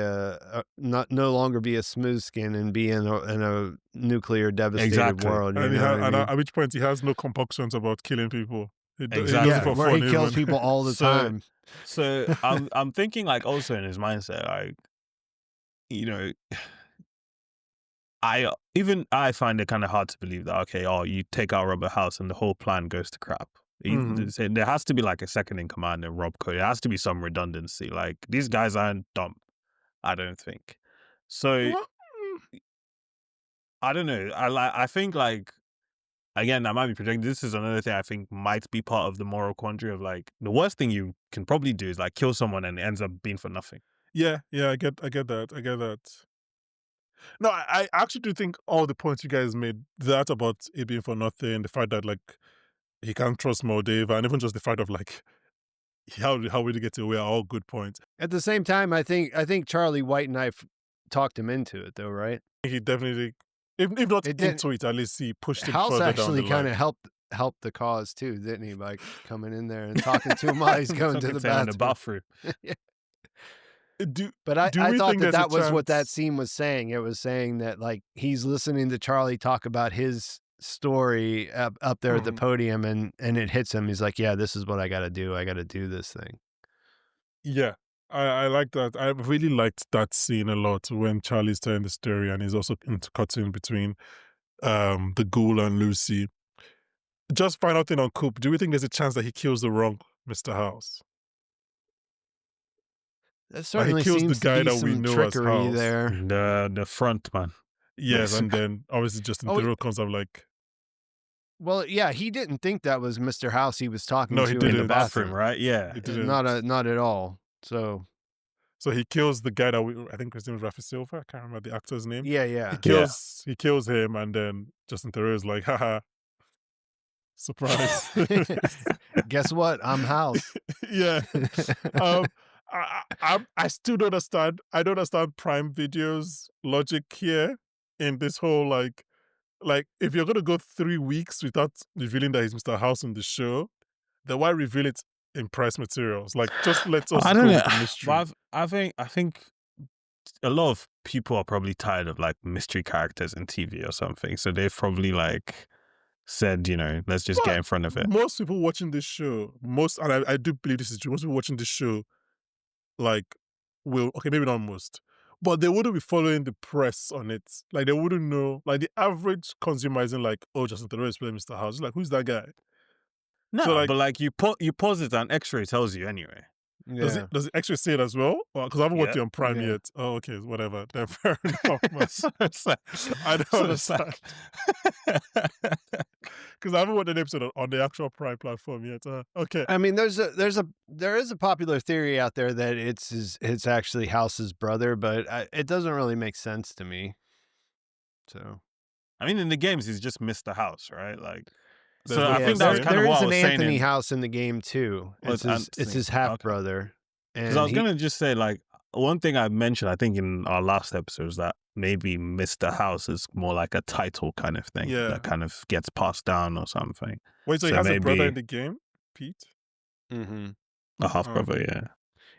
not no longer be a smooth skin and be in a nuclear devastated Exactly. world. And, I mean? at which point he has no compunctions about killing people. He does Exactly. it for Where fun he kills even. people all the So- time. So I'm thinking like also in his mindset, like, I find it kind of hard to believe that, okay, you take out Robert House and the whole plan goes to crap. Mhm. There has to be like a second in command in Rob Cody. There has to be some redundancy. Like, these guys aren't dumb, I don't think. So Well, I don't know. I think like, again, I might be projecting. This is another thing I think might be part of the moral quandary of like, the worst thing you can probably do is like kill someone and it ends up being for nothing. yeah, I get that. No, I actually do think all the points you guys made, that about it being for nothing, the fact that like he can't trust Moldave, and even just the fact of like how will he get away are all good points. At the same time, I think Charlie White and I talked him into it, though, right? He definitely, if not It didn't- into it, at least he pushed him House further down actually the kind line. of helped the cause too, didn't he? By coming in there and talking to him while he's going to the Talking in bathroom. But I we thought think there's a that was what that chance- scene was saying. It was saying that like he's listening to Charlie talk about his story up there at the Mhm. podium, and it hits him. He's like, "Yeah, this is what I got to do. I got to do this thing." Yeah, I like that. I really liked that scene a lot when Charlie's telling the story and he's also intercutting between the Ghoul and Lucy. Just final thing on Coop. Do we think there's a chance that he kills the wrong Mr. House? That Like, certainly he kills the seems to guy be that we some know as trickery House. there. The front man. Yes, and then obviously Justin Oh, Theroux comes up like, Well, yeah, he didn't think that was Mr. House he was talking No, to he in didn't. the In the bathroom, bathroom. right? Yeah. he didn't. Not at all. So So he kills the guy that I think his name is Rafi Silva. I can't remember the actor's name. yeah. He kills him, and then Justin Theroux is like, haha, surprise. Guess what? I'm House. Yeah. I still don't understand. I don't understand Prime Video's logic here. in this whole like if you're gonna go 3 weeks without revealing that he's Mr. House in the show, then why reveal it in press materials? Like, just let us I don't go know. with the mystery. But I think a lot of people are probably tired of like mystery characters in TV or something. So they've probably like said, let's just get in front of it. Most people watching this show, and I do believe this is true, most people watching this show, like, okay, maybe not most, but they wouldn't be following the press on it. Like, they wouldn't know. Like, the average consumer isn't like, oh, Justin Theroux is playing Mr. House. Like, who's that guy? No, So, like, but like you pause it and X-ray tells you anyway. does it actually say it as well? Because I haven't watched it on Prime Yeah. yet. Oh, okay, whatever. Then fair enough. Man. So it's like, I don't so it's understand. Because I haven't watched an episode on the actual Prime platform yet. Okay. I mean, there is a popular theory out there that it's actually House's brother, but it doesn't really make sense to me. So, I mean, in the games, he's just Mr. House, right? Like, There's so no I think that's first kind there of what is I an was saying. Anthony House in the game too. Well, It's his half brother. Because I was gonna just say, like, one thing I mentioned, I think in our last episode, is that maybe Mr. House is more like a title kind of thing that kind of gets passed down or something. Wait, so he has a brother in the game, Pete? Mm-hmm. A half brother, yeah.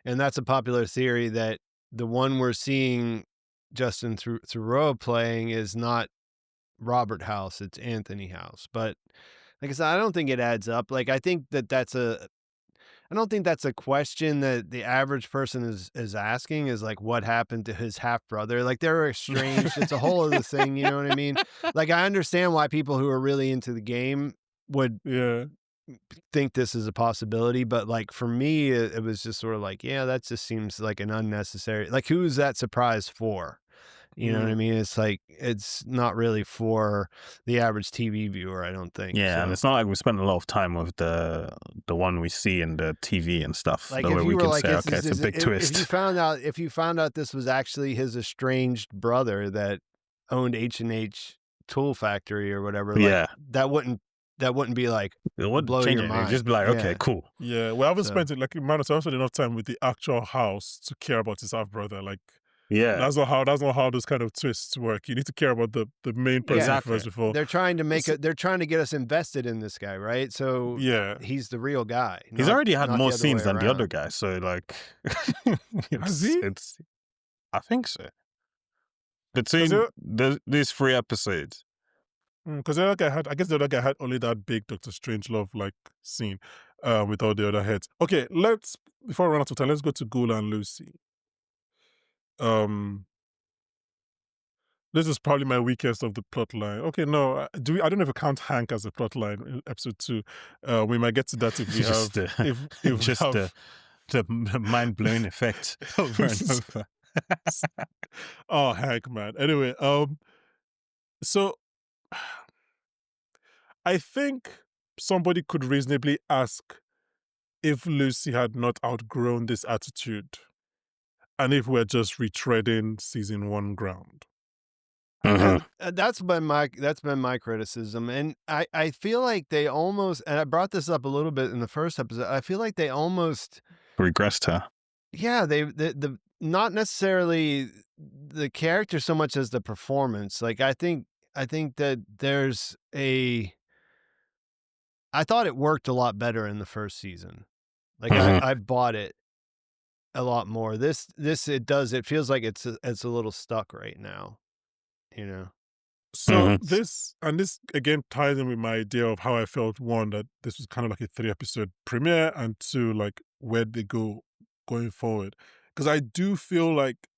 And that's a popular theory that the one we're seeing Justin Theroux playing is not Robert House, it's Anthony House. But like I said, I don't think it adds up. Like, I think I don't think that's a question that the average person is asking, is like, what happened to his half brother? Like, they're estranged. It's a whole other thing. You know what I mean? Like, I understand why people who are really into the game would think this is a possibility. But like, for me, it was just sort of like, yeah, that just seems like an unnecessary, like, who's that surprise for? You know what I mean? It's like, it's not really for the average TV viewer, I don't think. Yeah, so. and it's not like we spent a lot of time with the one we see in the TV and stuff. Like, where if we you were can like, say, okay, it's a big twist. If you found out this was actually his estranged brother that owned H&H Tool Factory or whatever, like, that wouldn't be like, it wouldn't blow change your it. mind. It'd just be like, okay, cool. Yeah, we haven't spent it, like, Emmanuel spent enough time with the actual House to care about his half brother. Like, yeah, that's not how those kind of twists work. You need to care about the main person first before. They're trying to they're trying to get us invested in this guy, right? So he's the real guy. He's already had more scenes than the other around. guy, so like, Has he? I think so. Between these 3 episodes. Because the other guy I guess the other guy had only that big Doctor Strangelove like scene with all the other heads. Okay, before I run out of time, let's go to Ghoul and Lucy. This is probably my weakest of the plot line. Okay, no, I don't know if we count Hank as a plot line in episode 2. We might get to that if we have the mind-blowing effect over and over. Oh, Hank, man. Anyway, so I think somebody could reasonably ask if Lucy had not outgrown this attitude and if we're just retreading season 1 ground. That's been my criticism, and I feel like they almost, and I brought this up a little bit in the first episode, I feel like they almost regressed her. Yeah, the not necessarily the character so much as the performance. Like, I think that I thought it worked a lot better in the first season. Like, I bought it a lot more. This it feels like it's a little stuck right now. So this again ties in with my idea of how I felt, one, that this was kind of like a 3-episode premiere, and 2, like, where they go going forward. Because I do feel like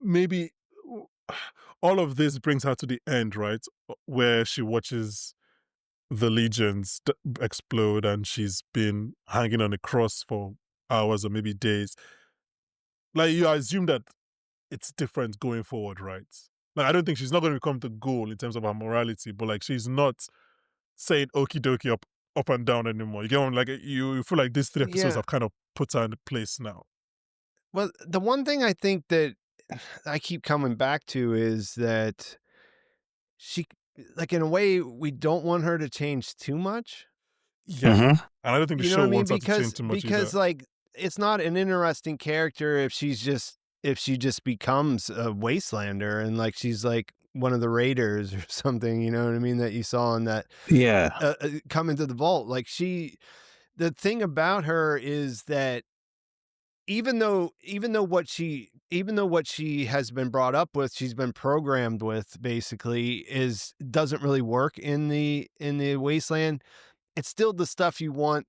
maybe all of this brings her to the end, right? Where she watches the legions explode and she's been hanging on a cross for hours or maybe days. Like, you assume that it's different going forward, right? Like, I don't think she's not going to become the Ghoul in terms of her morality, but like, she's not saying okie dokie up and down anymore. You get on, like, you feel like these 3 episodes have kind of put her in place now. Well, the one thing I think that I keep coming back to is that she, like, in a way, we don't want her to change too much. Yeah, and I don't think the show wants her to change too much because either. like, it's not an interesting character if she's just if she just becomes a wastelander and like she's like one of the raiders or something, you know what I mean, that you saw in that Yeah. come into the vault. Like the thing about her is that even though what she has been brought up with, she's been programmed with, basically, is doesn't really work in the wasteland. It's still the stuff you want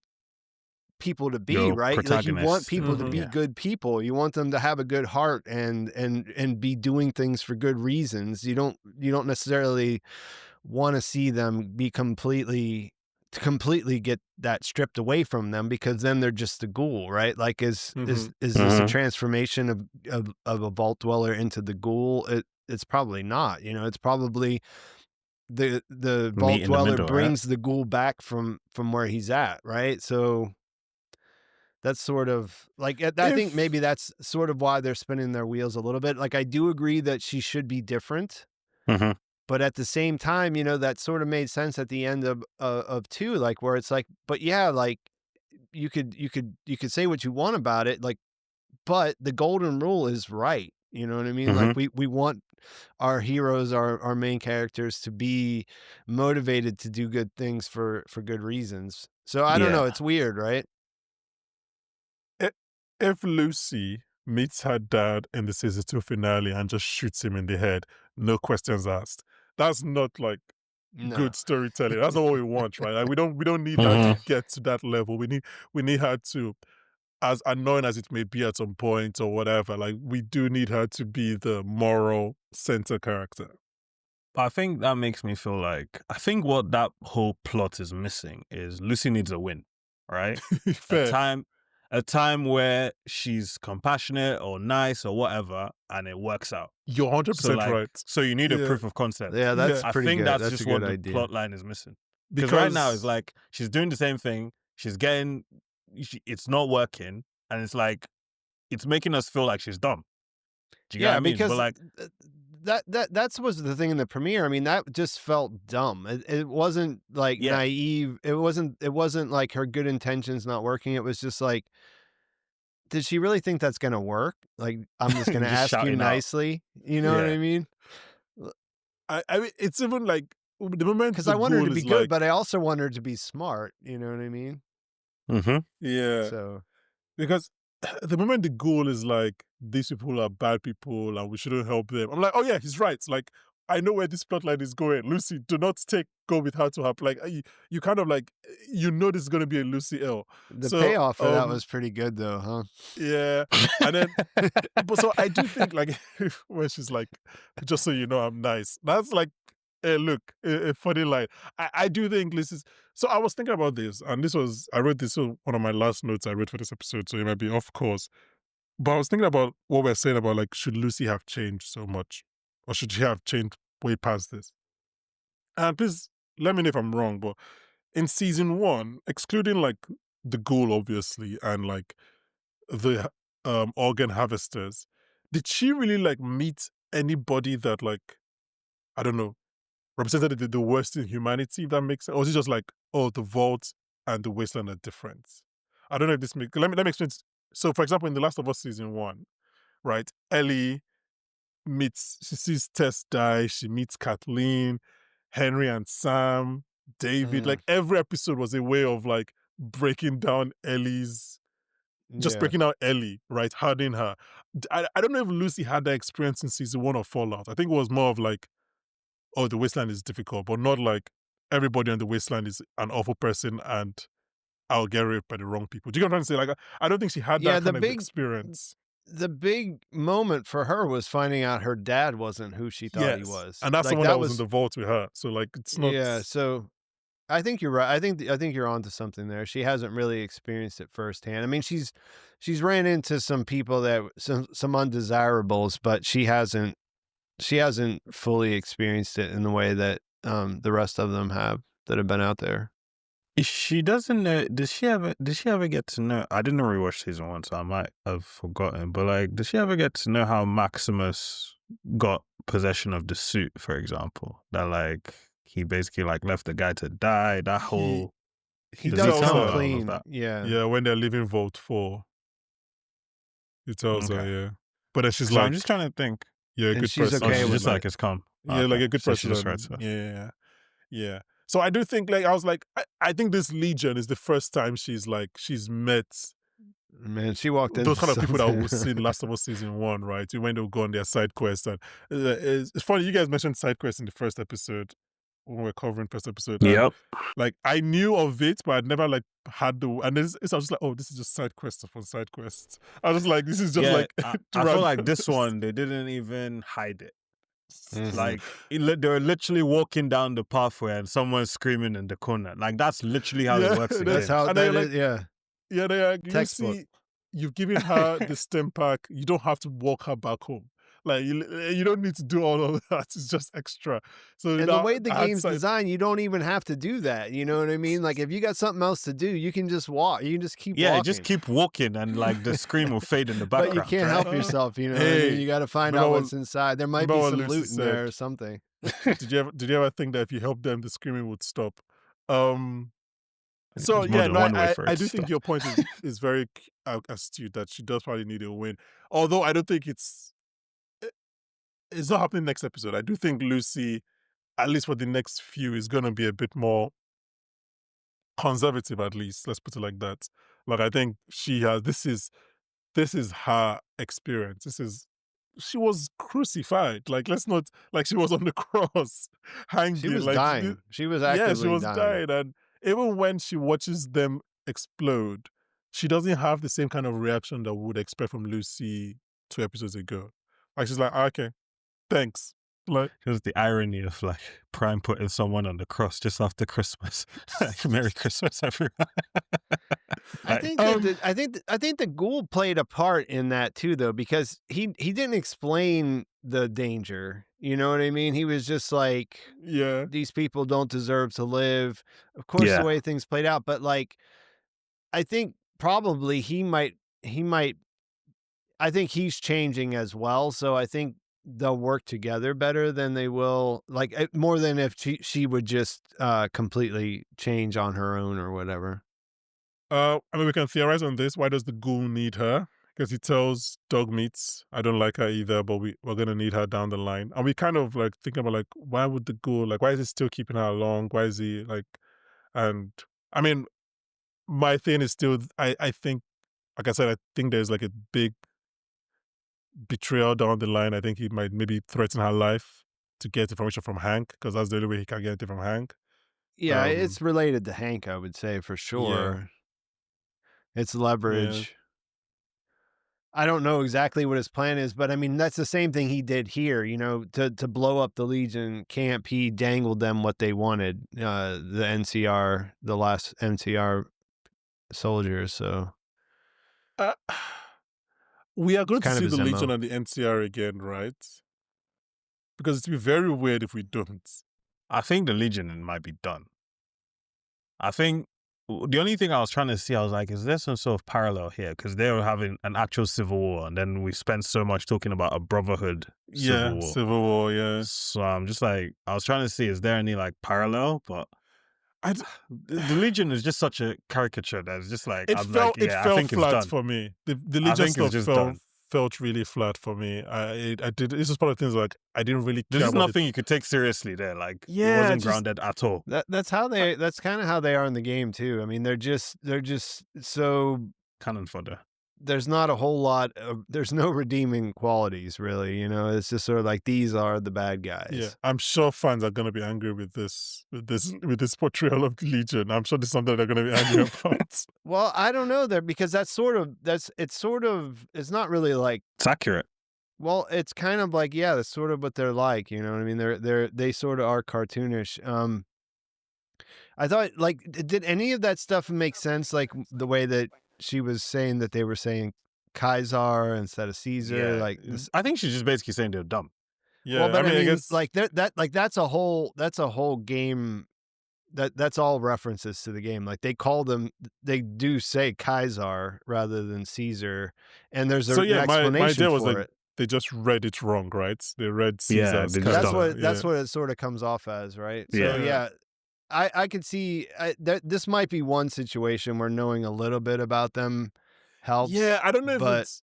people to be, Your right? Like you want protagonist. people to be Yeah. good people. You want them to have a good heart and be doing things for good reasons. You don't necessarily want to see them be completely get that stripped away from them, because then they're just a ghoul, right? Like is this a transformation of a vault dweller into the ghoul? It's probably not, you know. It's probably the vault Meet in the dweller middle, right? brings the ghoul back from where he's at, right? So that's sort of like, I think maybe that's sort of why they're spinning their wheels a little bit. Like, I do agree that she should be different, Mm-hmm. but at the same time, you know, that sort of made sense at the end of two, like where it's like, but yeah, like you could say what you want about it, like, but the golden rule is right. You know what I mean? Like we want our heroes, our main characters, to be motivated to do good things for good reasons. So I don't know. Yeah. It's weird, right? If Lucy meets her dad in the season 2 finale and just shoots him in the head, no questions asked, that's not like No. good storytelling. That's not what we want, right? Like we don't need her to get to that level. We need her to, as annoying as it may be at some point or whatever, like we do need her to be the moral center character. But I think that makes me feel like, I think what that whole plot is missing is Lucy needs a win, right? Fair. A time where she's compassionate or nice or whatever, and it works out. You're 100% So like, right. so you need a Yeah. proof of concept. Yeah, that's I pretty think good. that's That's just a good what the idea. plot line is missing. Because right now it's like she's doing the same thing, she's getting, it's not working, and it's like it's making us feel like she's dumb. Do you get what I mean? Because But like, that's was the thing in the premiere. I mean, that just felt dumb. It wasn't like Yeah. naive. It wasn't like her good intentions not working. It was just like, did she really think that's gonna work? Like, I'm just gonna Just ask you shouting out. nicely. You know what Yeah. I mean? I mean, it's even like the moment Because the I want her ghoul to be is good, like, but I also want her to be smart. You know what I mean? yeah, So because the moment the ghoul is like, these people are bad people and we shouldn't help them, I'm like, oh yeah, he's right. Like, I know where this plotline is going. Lucy, do not go with her to help. Like, you kind of like, you know, this is going to be a Lucy L. the So, payoff for that was pretty good, though, huh? yeah. And then, but so I do think like, when she's like, just so you know, I'm nice. That's like, look, a funny line. I do think this is, so I was thinking about this, and I wrote this on one of my last notes I wrote for this episode, so it might be off course. But I was thinking about what we're saying about like, should Lucy have changed so much? Or should she have changed way past this? And please let me know if I'm wrong, but in season 1, excluding like the ghoul, obviously, and like the organ harvesters, did she really like meet anybody that like, I don't know, represented the worst in humanity, if that makes sense? Or is it just like, oh, the vault and the wasteland are different? I don't know if this makes, let me explain. So for example, in The Last of Us season 1, right, Ellie she sees Tess die, she meets Kathleen, Henry and Sam, David. Like every episode was a way of like breaking down breaking out Ellie, right, hardening her. I don't know if Lucy had that experience in season 1 of Fallout. I think it was more of like, oh, the wasteland is difficult, but not like everybody on the wasteland is an awful person and I'll get raped by the wrong people. Do you get what I'm trying to say? Like, I don't think she had that kind of experience. The big moment for her was finding out her dad wasn't who she thought he was. And that's like, someone that was in the vault with her. So like, it's not. Yeah, so I think you're right. I think you're onto something there. She hasn't really experienced it firsthand. I mean, she's ran into some people that some undesirables, but she hasn't fully experienced it in the way that the rest of them have that have been out there. She doesn't know. Did she ever get to know? I didn't rewatch season 1, so I might have forgotten. But like, did she ever get to know how Maximus got possession of the suit, for example? That like he basically like left the guy to die. That whole he does does tell her come all of clean. that? Yeah. Yeah, when they're leaving Vault 4. He tells her, Okay. yeah. but then she's So like, I'm just trying to think. you're a And good she's person. Oh, okay she's with just it. like, it's calm. Yeah, like Okay. a good So she person. just writes and- us. yeah. So I do think, like, I was like, I think this Legion is the first time she's met Man, she walked into those kind of people that something. we've seen Last of Us season 1, right? When they'll go on their side quest. And it's funny, you guys mentioned side quests in the first episode when we were covering first episode. And, Yep. like, I knew of it, but I'd never like had the. And I was just like, oh, this is just side quests upon side quests. I was like, this is just like. I feel like this one they didn't even hide it. Mhm. Like they were literally walking down the pathway and someone's screaming in the corner. Like that's literally how it works. In That's games. how And that they're is, like- yeah. Yeah, they are. Textbook. Lucy, you've given her the stem pack. You don't have to walk her back home. Like you don't need to do all of that. It's just extra. So And now, the way the game's hindsight- designed, you don't even have to do that. You know what I mean? Like if you got something else to do, you can just walk. You can just keep Yeah, walking. just keep walking and like the scream will fade in the background. But you can't right? help yourself, you know what I Hey, mean? You got to find remember out what- what's inside. There might be remember what some Lucy loot in there said. or something. Did you ever think that if you help them, the screaming would stop? So There's more yeah, than no, one way for it I to do think stop. your point is very astute that she does probably need a win. Although I don't think it's not happening next episode. I do think Lucy, at least for the next few, is going to be a bit more conservative. At least, let's put it like that. Like I think she has. This is her experience. She was crucified. Like let's not like she was on the cross hanging. She was like, dying. She was actively yeah, she was dying. dying. And even when she watches them explode, she doesn't have the same kind of reaction that we would expect from Lucy 2 episodes ago. Like she's like, okay, thanks. Like, Because the irony of like Prime putting someone on the cross just after Christmas. Like, Merry Christmas, everyone. I Like, think that I think the Ghoul played a part in that too, though, because he didn't explain the danger. You know what I mean? He was just like, yeah. these people don't deserve to live. Of course, Yeah. the way things played out, but like, I think probably he might. I think he's changing as well, so I think they'll work together better than they will, like more than if she would just completely change on her own or whatever. I mean, we can theorize on this. Why does the Ghoul need her? Because he tells Dog Meats, I don't like her either, but we're going to need her down the line. And we kind of like thinking about like, why would the Ghoul, like, why is he still keeping her along? Why is he like, and I mean, my thing is still, I think, like I said, I think there's like a big betrayal down the line. I think he might maybe threaten her life to get information from Hank, because that's the only way he can get it from Hank. Yeah, Um, it's related to Hank, I would say for sure. It's leverage. I don't know exactly what his plan is, but I mean that's the same thing he did here. You know, to blow up the Legion camp, he dangled them what they wanted. The NCR, the last NCR soldiers. So We are going It's to kind see of the his Legion MO. and the NCR again, right? Because it'd be very weird if we don't. I think the Legion might be done. I think the only thing I was trying to see, I was like, is there some sort of parallel here? Because they were having an actual civil war, and then we spent so much talking about a Brotherhood civil war. Civil War, yeah. So I'm just like, I was trying to see, is there any like parallel? But I d- the Legion is just such a caricature that it's just like, It I'm felt like, yeah, it I felt think it's flat done. for me. The I Legion think it's stuff just felt done. felt really flat for me. I did. This is part of things like I didn't really care There's about nothing you could take seriously there. Like, it Yeah, wasn't just- grounded at all. that's how they. That's kind of how they are in the game too. I mean, they're just so. Cannon fodder. There's not a whole lot of. There's no redeeming qualities really. You know, it's just sort of like these are the bad guys. Yeah, I'm sure fans are gonna be angry with this portrayal of the Legion. I'm sure this is something they're gonna be angry about. Well, I don't know there because it's not really like. It's accurate. Well, it's kind of like, yeah, that's sort of what they're like, you know what I mean? They sort of are cartoonish. I thought, like, did any of that stuff make sense? Like the way that she was saying that they were saying Kaiser instead of Caesar, like this. I think she's just basically saying they're dumb. Yeah, Well, but I mean, guess like that's a whole game. That's all references to the game. Like they call them, they do say Kaiser rather than Caesar, and there's So, an yeah, my explanation idea was, for like, it. they just read it wrong, right? They read Caesar. Yeah, as they just Kaiser, don't. That's yeah. what it sort of comes off as, right? So Yeah. yeah, I could see that this might be one situation where knowing a little bit about them helps. Yeah, I don't know if but it's.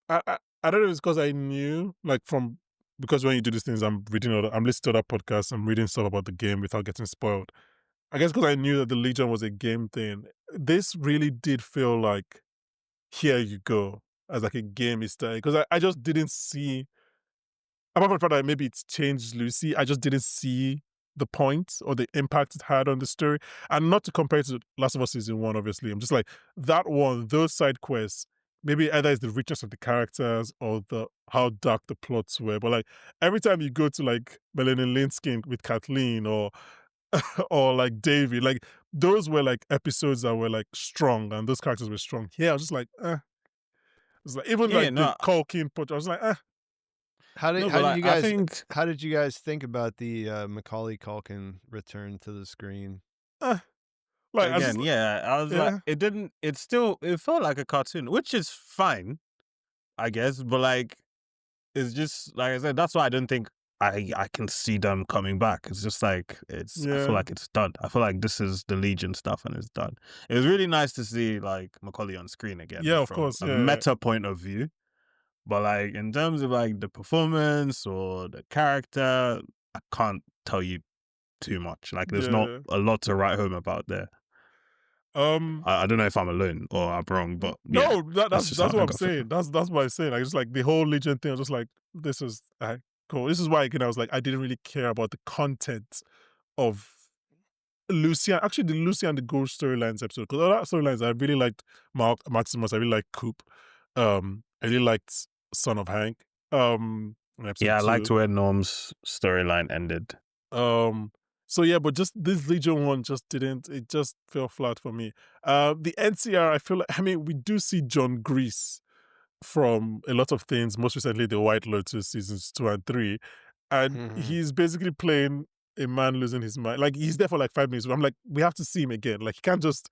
I don't know if it's because I knew, like, because when you do these things, I'm listening to other podcasts, I'm reading stuff about the game without getting spoiled. I guess because I knew that the Legion was a game thing. This really did feel like, here you go, as like a game Easter egg. Because I just didn't see, apart from the fact that maybe it's changed Lucy, I just didn't see the point or the impact it had on the story. And not to compare it to Last of Us Season 1, obviously. I'm just like, that one, those side quests, maybe either it's the richness of the characters or the how dark the plots were. But like every time you go to like Melanie Linsky with Kathleen or like David, like those were like episodes that were like strong and those characters were strong. Yeah, I was just like, It's like even Yeah, like the no, Culkin put, I was like, no, but like, I think how did you guys think about the Macaulay Culkin return to the screen? eh. Like I just again, yeah, I was like, yeah, it felt like a cartoon, which is fine, I guess, but like, it's just like I said, that's why I don't think I can see them coming back. It's just like I feel yeah, like it's done. I feel like this is the Legion stuff and it's done. It was really nice to see like Macaulay on screen again yeah, of from course, a yeah, meta point of view. But like in terms of like the performance or the character, I can't tell you too much. Like there's not yeah. a lot to write home about there. Um I don't know if I'm alone or I'm wrong, but yeah, no, that's just how that's what I I'm got from. saying. That's what I'm saying. Like just like the whole Legion thing, I was just like, this is cool. This is why again I was like, I didn't really care about the content of Lucia, actually the Lucia and the Ghoul storylines episode. Because other storylines, I really liked Maximus, I really liked Coop. I really liked Son of Hank. In episode Yeah, I liked 2. where Norm's storyline ended. Um, so yeah, but just this Legion one just didn't. It just fell flat for me. The NCR, I feel like, I mean, we do see John Grease from a lot of things. Most recently, the White Lotus seasons 2 and 3, and Mhm. he's basically playing a man losing his mind. Like he's there for like 5 minutes. But I'm like, we have to see him again. Like he can't just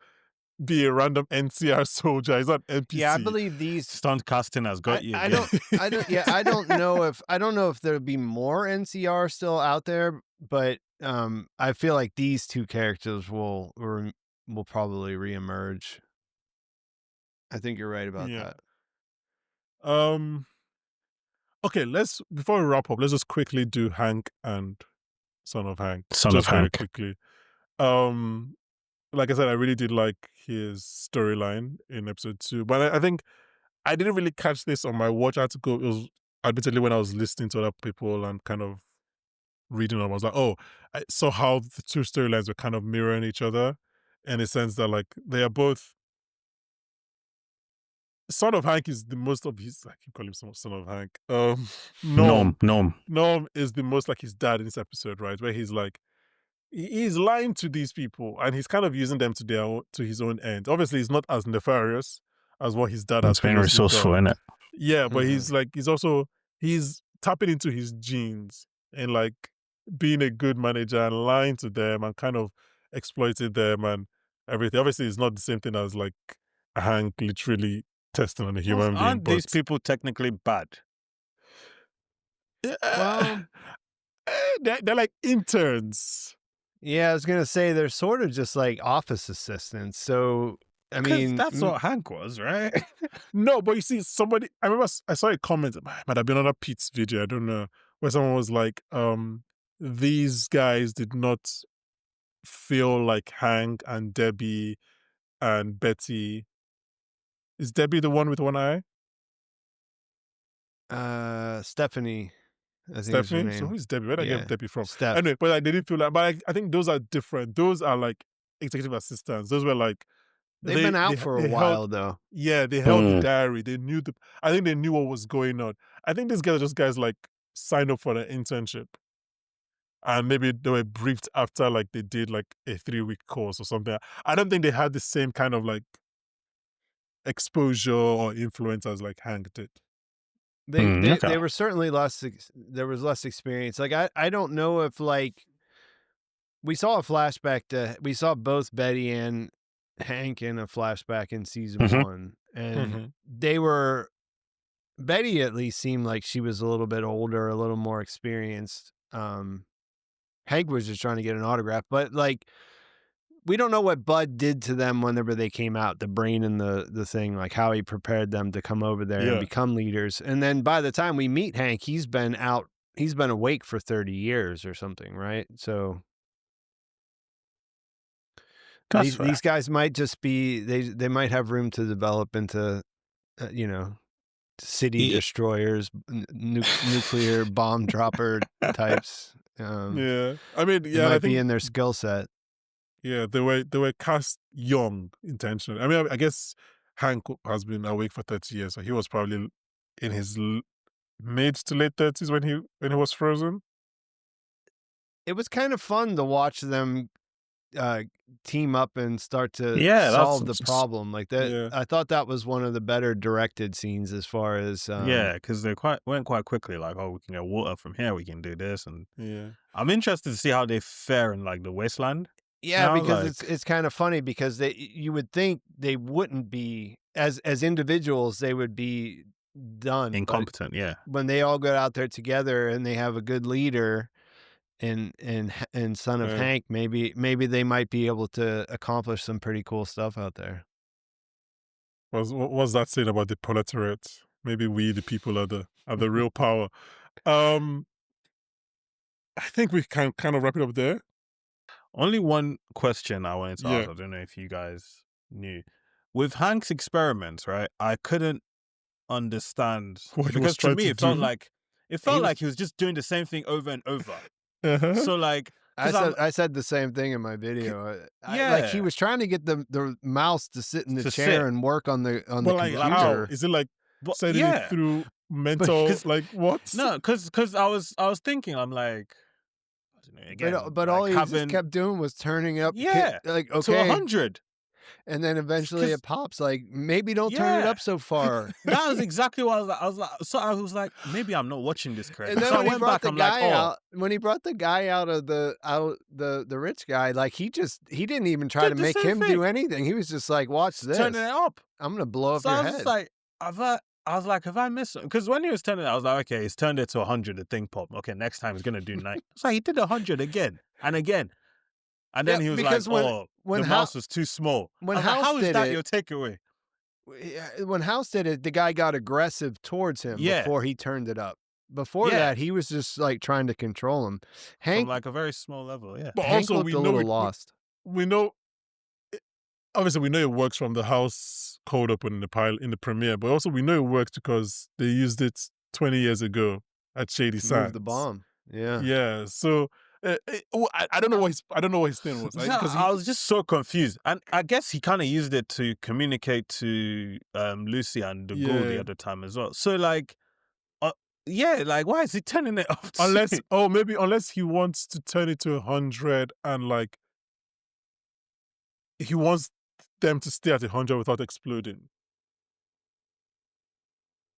be a random NCR soldier. He's not an Yeah, I NPC. believe these. Stunt casting has got you again. Yeah, I don't know if there'll be more NCR still out there, but I feel like these two characters will probably reemerge. I think you're right about Yeah. that. Um. Okay. Before we wrap up, let's just quickly do Hank and Son of Hank, Son of just very Hank. quickly. Um, like I said, I really did like his storyline in episode 2, but I think I didn't really catch this on my watch. I had to go. It was admittedly when I was listening to other people and kind of reading them. I was like, oh, I saw how the two storylines were kind of mirroring each other, in the sense that like they are both. Son of Hank is the most of his. I can call him Son of Hank. Norm. Norm. Norm is the most like his dad in this episode, right? Where he's like, he's lying to these people and he's kind of using them to his own end. Obviously, he's not as nefarious as what his dad has It's been previously resourceful, done. innit? Yeah, but Mhm. he's tapping into his genes and like being a good manager and lying to them and kind of exploiting them and everything. Obviously, it's not the same thing as like Hank literally testing on a Also, human being, aren't but these people technically bad? yeah, Well, they're like interns. yeah, I was gonna say they're sort of just like office assistants. So I Because mean, that's what Hank was, right? No, but you see, I remember I saw a comment, it might have been on a Pete's video, I don't know, where someone was like, these guys did not feel like Hank and Debbie and Betty. Is Debbie the one with one eye? Stephanie, I think is her Stephanie? So name. who's Debbie? Where did I get Yeah, Debbie from? Steph. Anyway, but like, they didn't feel like, but I think those are different. Those are like executive assistants. Those were like, They've been out for a they held, while though. yeah, they held the Hmm. diary. They knew I think they knew what was going on. I think these guys are just guys like signed up for the internship. And maybe they were briefed after like they did like a 3-week course or something. I don't think they had the same kind of like exposure or influence as like Hank did. Okay. They were certainly there was less experience. Like I don't know if like we saw a flashback we saw both Betty and Hank in a flashback in season Mhm. 1, and Mhm. they were Betty at least seemed like she was a little bit older, a little more experienced. Hank was just trying to get an autograph, but like we don't know what Bud did to them whenever they came out, the brain and the thing, like how he prepared them to come over there and become leaders. And then by the time we meet Hank, he's been awake for 30 years or something, right? So these guys might just be, they might have room to develop into, city destroyers, nuclear bomb dropper types. I mean, it might be in their skill set. Yeah, they were cast young intentionally. I mean, I guess Hank has been awake for 30 years, so he was probably in his mid to late 30s when he was frozen. It was kind of fun to watch them team up and start to solve the problem like that. Yeah. I thought that was one of the better directed scenes as far as because they went quite quickly. Like, oh, we can get water from here. We can do this, and I'm interested to see how they fare in like the wasteland. Yeah, because it's kind of funny because you would think they wouldn't be as individuals, they would be done incompetent. When they all go out there together and they have a good leader and son of Hank, maybe they might be able to accomplish some pretty cool stuff out there. What was that saying about the proletariat? Maybe we the people are the real power. I think we can kind of wrap it up there. Only one question I wanted to ask. I don't know if you guys knew. With Hank's experiments, right? I couldn't understand because to me it felt like he was just doing the same thing over and over. So like I said the same thing in my video. Like he was trying to get the mouse to sit in the chair and work on the computer. How? Is it like setting it through mental like what? No, because I was thinking, I'm like, again, but all he just kept doing was turning up like to 100. And then eventually it pops like, maybe don't turn it up so far. That was exactly what I was like, maybe I'm not watching this correctly. And then so when I went back, I'm like, out, when he brought the guy out of the rich guy, like he didn't even try to make him do anything. He was just like, watch this. Turning it up. I'm going to blow up your head. Just like, I was like, have I missed something? Because when he was turning it, I was like, okay, he's turned it to 100, the thing pop. Okay, next time he's going to do 9. So he did 100 again and again. And then he was like, the mouse was too small. How is that your takeaway? When House did it, the guy got aggressive towards him before he turned it up. Before that, he was just like trying to control him. Hank, from like a very small level, But Hank also looked a little lost. We know, obviously, we know it works from the House cold open in the premiere, but also we know it works because they used it 20 years ago at Shady Sands. Move the bomb. Yeah. Yeah. So. I don't know what his thing was. I was just so confused, and I guess he kind of used it to communicate to Lucy and the Ghoul the other time as well. So like, like why is he turning it up? Unless he wants to turn it to 100 and like he wants them to stay at 100 without exploding.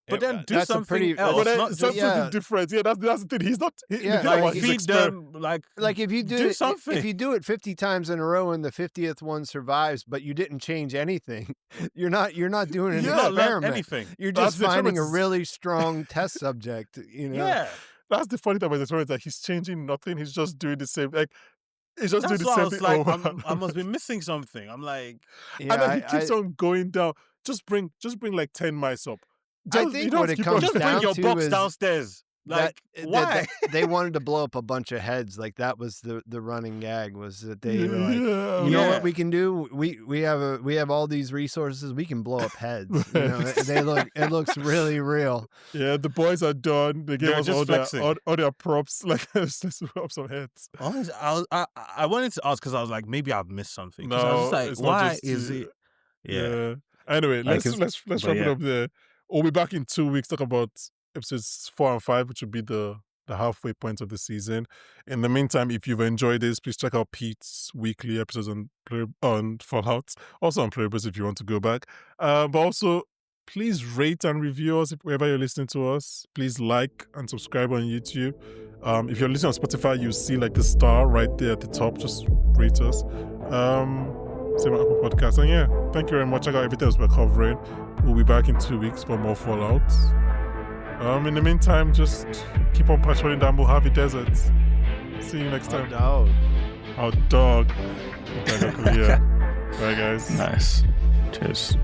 But then do something else. Something different. Yeah, that's the thing. He's not. Like feed them. Like if you do something. If you do it 50 times in a row and the 50th one survives, but you didn't change anything, you're not doing an experiment. Anything. You're just finding a really strong test subject. Yeah. That's the funny thing about the experiment, that he's changing nothing. He's just doing the same. Like he's just doing the same thing. Like, I must be missing something. I'm like, and then he keeps on going down. Just bring like 10 mice up. I think what it comes down to is bring your box downstairs. Like, why? They wanted to blow up a bunch of heads. Like that was the running gag, was that they were like, you know what we can do? We have all these resources. We can blow up heads. It looks really real. Yeah, the boys are done. They gave us all their props. Like let's blow up some heads. Honestly, I wanted to ask because I was like, maybe I've missed something. No, I was like, it's why is it? Yeah. Anyway, let's wrap it up there. We'll be back in 2 weeks, talk about episodes 4 and 5, which will be the halfway point of the season. In the meantime, if you've enjoyed this, please check out Pete's weekly episodes on Fallout, also on Playables if you want to go back. But also, please rate and review us wherever you're listening to us. Please like and subscribe on YouTube. If you're listening on Spotify, you'll see like the star right there at the top. Just rate us. Same on Apple Podcasts. And thank you very much. Check out everything else we're covering. We'll be back in 2 weeks for more Fallout. In the meantime, just keep on patrolling down Mojave Desert. See you next time. Our dog. Yeah. Bye, guys. Nice. Cheers.